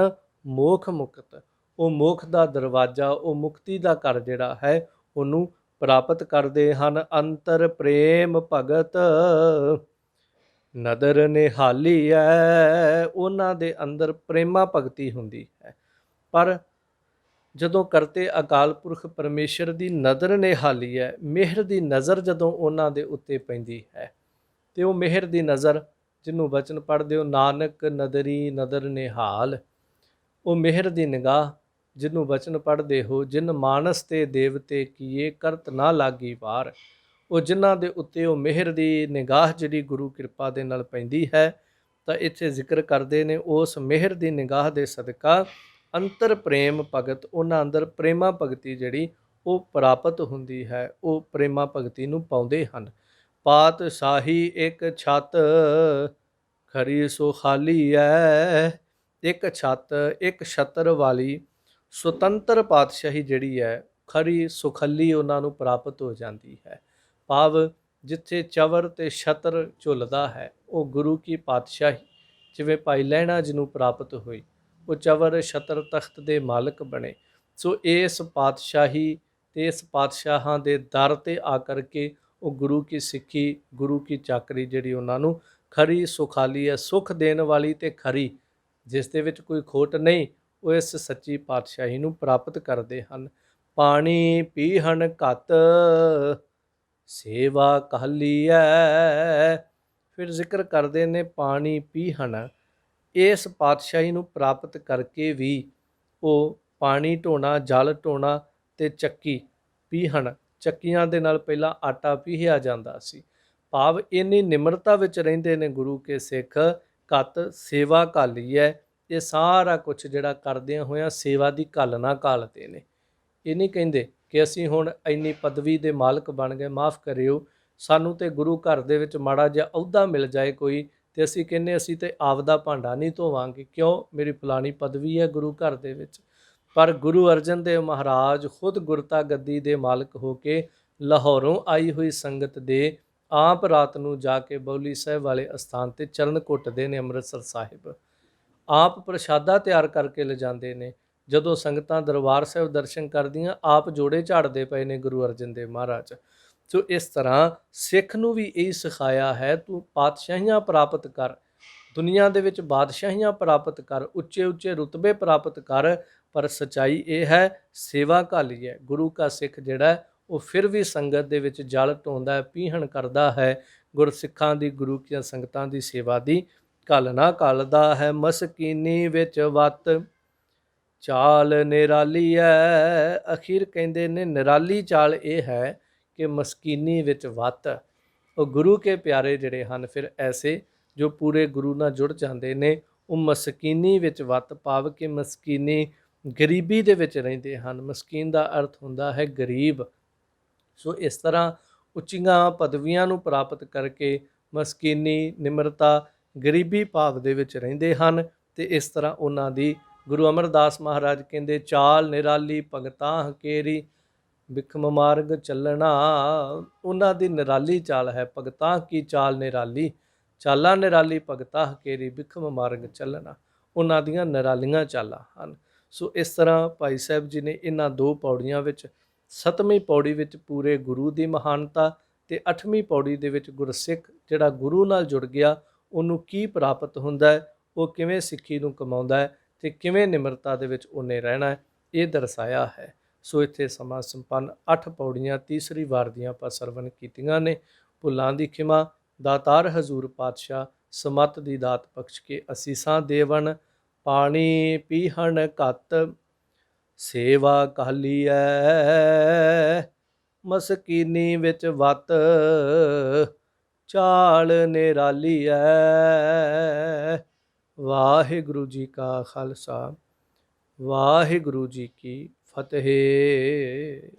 ਮੋਖ ਮੁਕਤ, ਉਹ ਮੋਖ ਦਾ ਦਰਵਾਜ਼ਾ, ਉਹ ਮੁਕਤੀ ਦਾ ਘਰ ਜਿਹੜਾ ਹੈ ਉਹਨੂੰ ਪ੍ਰਾਪਤ ਕਰਦੇ ਹਨ। ਅੰਤਰ ਪ੍ਰੇਮ ਭਗਤ ਨਦਰ ਨਿਹਾਲੀ ਹੈ, ਉਹਨਾਂ ਦੇ ਅੰਦਰ ਪ੍ਰੇਮਾ ਭਗਤੀ ਹੁੰਦੀ ਹੈ। ਪਰ ਜਦੋਂ ਕਰਤੇ ਅਕਾਲ ਪੁਰਖ ਪਰਮੇਸ਼ਰ ਦੀ ਨਦਰ ਨਿਹਾਲੀ ਹੈ, ਮਿਹਰ ਦੀ ਨਜ਼ਰ ਜਦੋਂ ਉਹਨਾਂ ਦੇ ਉੱਤੇ ਪੈਂਦੀ ਹੈ, ਤੇ ਉਹ ਮਿਹਰ ਦੀ ਨਜ਼ਰ ਜਿਹਨੂੰ ਬਚਨ ਪੜ੍ਹਦੇ ਹੋ, ਨਾਨਕ ਨਦਰੀ ਨਦਰ ਨਿਹਾਲ, ਉਹ ਮਿਹਰ ਦੀ ਨਿਗਾਹ ਜਿਹਨੂੰ ਬਚਨ ਪੜ੍ਹਦੇ ਹੋ, ਜਿਨ ਮਾਨਸ ਤੇ ਦੇਵਤੇ ਕੀਏ ਕਰਤ ਨਾ ਲਾਗੀ ਵਾਰ, ਉਹ ਜਿਨ੍ਹਾਂ ਦੇ ਉੱਤੇ ਉਹ ਮਿਹਰ ਦੀ ਨਿਗਾਹ ਜਿਹੜੀ ਗੁਰੂ ਕਿਰਪਾ ਦੇ ਨਾਲ ਪੈਂਦੀ ਹੈ। ਤਾਂ ਇੱਥੇ ਜ਼ਿਕਰ ਕਰਦੇ ਨੇ, ਉਸ ਮਿਹਰ ਦੀ ਨਿਗਾਹ ਦੇ ਸਦਕਾ ਅੰਤਰ ਪ੍ਰੇਮ ਭਗਤ, ਉਹਨਾਂ ਅੰਦਰ ਪ੍ਰੇਮਾ ਭਗਤੀ ਜਿਹੜੀ ਉਹ ਪ੍ਰਾਪਤ ਹੁੰਦੀ ਹੈ, ਉਹ ਪ੍ਰੇਮਾ ਭਗਤੀ ਨੂੰ ਪਾਉਂਦੇ ਹਨ। ਪਾਤਸ਼ਾਹੀ ਇੱਕ ਛੱਤ ਖਰੀ ਸੋ ਖਾਲੀ ਹੈ, ਇੱਕ ਛੱਤ, ਇੱਕ ਛਤਰ ਵਾਲੀ ਸੁਤੰਤਰ ਪਾਤਸ਼ਾਹੀ ਜਿਹੜੀ ਹੈ, ਖਰੀ ਸੁਖੱਲੀ ਉਹਨਾਂ ਨੂੰ ਪ੍ਰਾਪਤ ਹੋ ਜਾਂਦੀ ਹੈ। ਭਾਵ ਜਿੱਥੇ ਚਵਰ ਤੇ ਛਤਰ ਝੁੱਲਦਾ ਹੈ, ਉਹ ਗੁਰੂ ਕੀ ਪਾਤਸ਼ਾਹੀ, ਜਿਵੇਂ ਭਾਈ ਲਹਿਣਾ ਜਿਹਨੂੰ ਪ੍ਰਾਪਤ ਹੋਈ, ਉਹ ਚਵਰ ਛਤਰ ਤਖਤ ਦੇ ਮਾਲਕ ਬਣੇ। ਸੋ ਇਸ ਪਾਤਸ਼ਾਹੀ ਤੇ ਇਸ ਪਾਤਸ਼ਾਹਾਂ ਦੇ ਦਰ ਤੇ ਆ ਕਰਕੇ ਉਹ ਗੁਰੂ ਕੀ ਸਿੱਖੀ, ਗੁਰੂ ਕੀ ਚਾਕਰੀ ਜਿਹੜੀ ਉਹਨਾਂ ਨੂੰ ਖਰੀ ਸੁਖਾਲੀ ਹੈ, ਸੁਖ ਦੇਣ ਵਾਲੀ ਤੇ ਖਰੀ, ਜਿਸ ਦੇ ਵਿੱਚ ਕੋਈ ਖੋਟ ਨਹੀਂ, ਉਹ ਇਸ ਸੱਚੀ ਪਾਤਸ਼ਾਹੀ ਨੂੰ ਪ੍ਰਾਪਤ ਕਰਦੇ ਹਨ। ਪਾਣੀ ਪੀਹਣ ਘੱਤ ਸੇਵਾ ਕਾਲੀ ਹੈ, ਫਿਰ ਜ਼ਿਕਰ ਕਰਦੇ ਨੇ ਪਾਣੀ ਪੀਹਣ, ਇਸ ਪਾਤਸ਼ਾਹੀ ਨੂੰ ਪ੍ਰਾਪਤ ਕਰਕੇ ਵੀ ਉਹ ਪਾਣੀ ਢੋਣਾ, ਜਲ ਢੋਣਾ ਤੇ ਚੱਕੀ ਪੀਹਣ, ਚੱਕੀਆਂ ਦੇ ਨਾਲ ਪਹਿਲਾਂ ਆਟਾ ਪੀਹਿਆ ਜਾਂਦਾ ਸੀ। ਭਾਵ ਇੰਨੀ ਨਿਮਰਤਾ ਵਿੱਚ ਰਹਿੰਦੇ ਨੇ ਗੁਰੂ ਕੇ ਸਿੱਖ, ਘੱਤ ਸੇਵਾ ਘਾਲੀ ਹੈ। ਇਹ ਸਾਰਾ ਕੁਛ ਜਿਹੜਾ ਕਰਦਿਆਂ ਹੋਇਆਂ ਸੇਵਾ ਦੀ ਘਾਲਣਾ ਘਾਲਦੇ ਨੇ। ਇਹ ਨਹੀਂ ਕਹਿੰਦੇ ਕਿ ਅਸੀਂ ਹੁਣ ਇੰਨੀ ਪਦਵੀ ਦੇ ਮਾਲਕ ਬਣ ਗਏ, ਮਾफ़ ਕਰਿਓ, ਸਾਨੂੰ ਤੇ ਗੁਰੂ ਘਰ ਦੇ ਵਿੱਚ ਮਾੜਾ ਜਿਹਾ ਅਹੁਦਾ ਮਿਲ ਜਾਏ ਕੋਈ, ਤੇ ਅਸੀਂ ਕਹਿੰਦੇ ਅਸੀਂ ਤੇ ਆਪਦਾ ਭਾਂਡਾ ਨਹੀਂ ਧੋਵਾਂਗੇ, ਕਿਉਂ, ਮੇਰੀ ਫਲਾਣੀ ਪਦਵੀ ਹੈ ਗੁਰੂ ਘਰ ਦੇ ਵਿੱਚ। ਪਰ ਗੁਰੂ ਅਰਜਨ ਦੇਵ ਮਹਾਰਾਜ ਖੁਦ ਗੁਰਤਾ ਗੱਦੀ ਦੇ ਮਾਲਕ ਹੋ ਕੇ ਲਾਹੌਰੋਂ ਆਈ ਹੋਈ ਸੰਗਤ ਦੇ ਆਪ ਰਾਤ ਨੂੰ ਜਾ ਕੇ ਬੌਲੀ ਸਾਹਿਬ ਵਾਲੇ ਅਸਥਾਨ ਤੇ ਚਰਨ ਘੁੱਟਦੇ ਨੇ, ਅੰਮ੍ਰਿਤਸਰ ਸਾਹਿਬ ਆਪ ਪ੍ਰਸ਼ਾਦਾ ਤਿਆਰ ਕਰਕੇ ਲਿਜਾਂਦੇ ਨੇ। ਜਦੋਂ ਸੰਗਤਾਂ ਦਰਬਾਰ ਸਾਹਿਬ ਦਰਸ਼ਨ ਕਰਦੀਆਂ, ਆਪ ਜੋੜੇ ਝਾੜਦੇ ਪਏ ਨੇ ਗੁਰੂ ਅਰਜਨ ਦੇਵ ਮਹਾਰਾਜ। ਸੋ ਇਸ ਤਰ੍ਹਾਂ ਸਿੱਖ ਨੂੰ ਵੀ ਇਹ ਸਿਖਾਇਆ ਹੈ, ਤੂੰ ਪਾਤਸ਼ਾਹੀਆਂ ਪ੍ਰਾਪਤ ਕਰ, ਦੁਨੀਆ ਦੇ ਵਿੱਚ ਬਾਦਸ਼ਾਹੀਆਂ ਪ੍ਰਾਪਤ ਕਰ, ਉੱਚੇ ਉੱਚੇ ਰੁਤਬੇ ਪ੍ਰਾਪਤ ਕਰ, ਪਰ ਸੱਚਾਈ ਇਹ ਹੈ ਸੇਵਾ ਘਾਲੀ ਹੈ। ਗੁਰੂ ਕਾ ਸਿੱਖ ਜਿਹੜਾ ਉਹ ਫਿਰ ਵੀ ਸੰਗਤ ਦੇ ਵਿੱਚ ਜਲ ਢੋਂਦਾ ਹੈ, ਪੀਹਣ ਕਰਦਾ ਹੈ, ਗੁਰਸਿੱਖਾਂ ਦੀ, ਗੁਰੂ ਕੀਆਂ ਸੰਗਤਾਂ ਦੀ ਸੇਵਾ ਦੀ ਘਾਲਣਾ ਘਾਲਦਾ ਹੈ। ਮਸਕੀਨੀ ਵਿੱਚ ਵੱਤ ਚਾਲ ਨਿਰਾਲੀ ਹੈ, ਅਖੀਰ ਕਹਿੰਦੇ ਨੇ ਨਿਰਾਲੀ ਚਾਲ ਇਹ ਹੈ ਕਿ ਮਸਕੀਨੀ ਵਿੱਚ ਵੱਤ, ਉਹ ਗੁਰੂ ਕੇ ਪਿਆਰੇ ਜਿਹੜੇ ਹਨ ਫਿਰ ਐਸੇ ਜੋ ਪੂਰੇ ਗੁਰੂ ਨਾਲ ਜੁੜ ਜਾਂਦੇ ਨੇ, ਉਹ ਮਸਕੀਨੀ ਵਿੱਚ ਵੱਤ, ਭਾਵ ਕਿ ਮਸਕੀਨੀ ਗਰੀਬੀ ਦੇ ਵਿੱਚ ਰਹਿੰਦੇ ਹਨ। ਮਸਕੀਨ ਦਾ ਅਰਥ ਹੁੰਦਾ ਹੈ ਗਰੀਬ। ਸੋ ਇਸ ਤਰ੍ਹਾਂ ਉੱਚੀਆਂ ਪਦਵੀਆਂ ਨੂੰ ਪ੍ਰਾਪਤ ਕਰਕੇ ਮਸਕੀਨੀ, ਨਿਮਰਤਾ, ਗਰੀਬੀ ਭਾਵ ਦੇ ਵਿੱਚ ਰਹਿੰਦੇ ਹਨ। ਤੇ ਇਸ ਤਰ੍ਹਾਂ ਉਹਨਾਂ ਦੀ ਗੁਰੂ ਅਮਰਦਾਸ ਮਹਾਰਾਜ ਕਹਿੰਦੇ ਚਾਲ ਨਿਰਾਲੀ ਭਗਤਾਂ ਹਕੇਰੀ ਬਿਖਮ ਮਾਰਗ ਚੱਲਣਾ। ਉਹਨਾਂ ਦੀ ਨਿਰਾਲੀ ਚਾਲ ਹੈ, ਭਗਤਾਂ ਕੀ ਚਾਲ ਨਿਰਾਲੀ, ਚਾਲਾਂ ਨਿਰਾਲੀ ਭਗਤਾਂ ਹਕੇਰੀ ਬਿਖਮ ਮਾਰਗ ਚੱਲਣਾ। ਉਹਨਾਂ ਦੀਆਂ ਨਿਰਾਲੀਆਂ ਚਾਲਾਂ ਹਨ। ਸੋ ਇਸ ਤਰ੍ਹਾਂ ਭਾਈ ਸਾਹਿਬ ਜੀ ਨੇ ਇਹਨਾਂ 2 ਪੌੜੀਆਂ ਵਿੱਚ, 7ਵੀਂ ਪੌੜੀ ਵਿੱਚ ਪੂਰੇ ਗੁਰੂ ਦੀ ਮਹਾਨਤਾ ਤੇ 8ਵੀਂ ਪੌੜੀ ਦੇ ਵਿੱਚ ਗੁਰਸਿੱਖ ਜਿਹੜਾ ਗੁਰੂ ਨਾਲ ਜੁੜ ਗਿਆ ਉਹਨੂੰ ਕੀ ਪ੍ਰਾਪਤ ਹੁੰਦਾ ਹੈ, ਉਹ ਕਿਵੇਂ ਸਿੱਖੀ ਨੂੰ ਕਮਾਉਂਦਾ ਹੈ ਤੇ ਕਿਵੇਂ ਨਿਮਰਤਾ ਦੇ ਵਿੱਚ ਉਹਨੇ ਰਹਿਣਾ ਹੈ, ਇਹ ਦਰਸਾਇਆ ਹੈ। ਸੋ ਇੱਥੇ ਸਮਾਂ ਸੰਪੰਨ 8 ਪੌੜੀਆਂ ਤੀਸਰੀ ਵਾਰ ਦੀਆਂ ਆਪਾਂ ਸਰਵਣ ਕੀਤੀਆਂ ਨੇ। ਭੁੱਲਾਂ ਦੀ ਖਿਮਾ, ਦਾਤਾਰ ਹਜ਼ੂਰ ਪਾਤਸ਼ਾਹ ਸਮੱਤ ਦੀ ਦਾਤ ਬਖਸ਼ ਕੇ ਅਸੀਸਾਂ ਦੇਵਨ। ਪਾਣੀ ਪੀਹਣ ਘੱਤ ਸੇਵਾ ਕਾਲੀਐ, ਮਸਕੀਨੀ ਵਿੱਚ ਵਤ ਚਾਲ ਨਿਰਾਲੀਐ। ਵਾਹਿਗੁਰੂ ਜੀ ਕਾ ਖਾਲਸਾ, ਵਾਹਿਗੁਰੂ ਜੀ ਕੀ ਫਤਿਹ।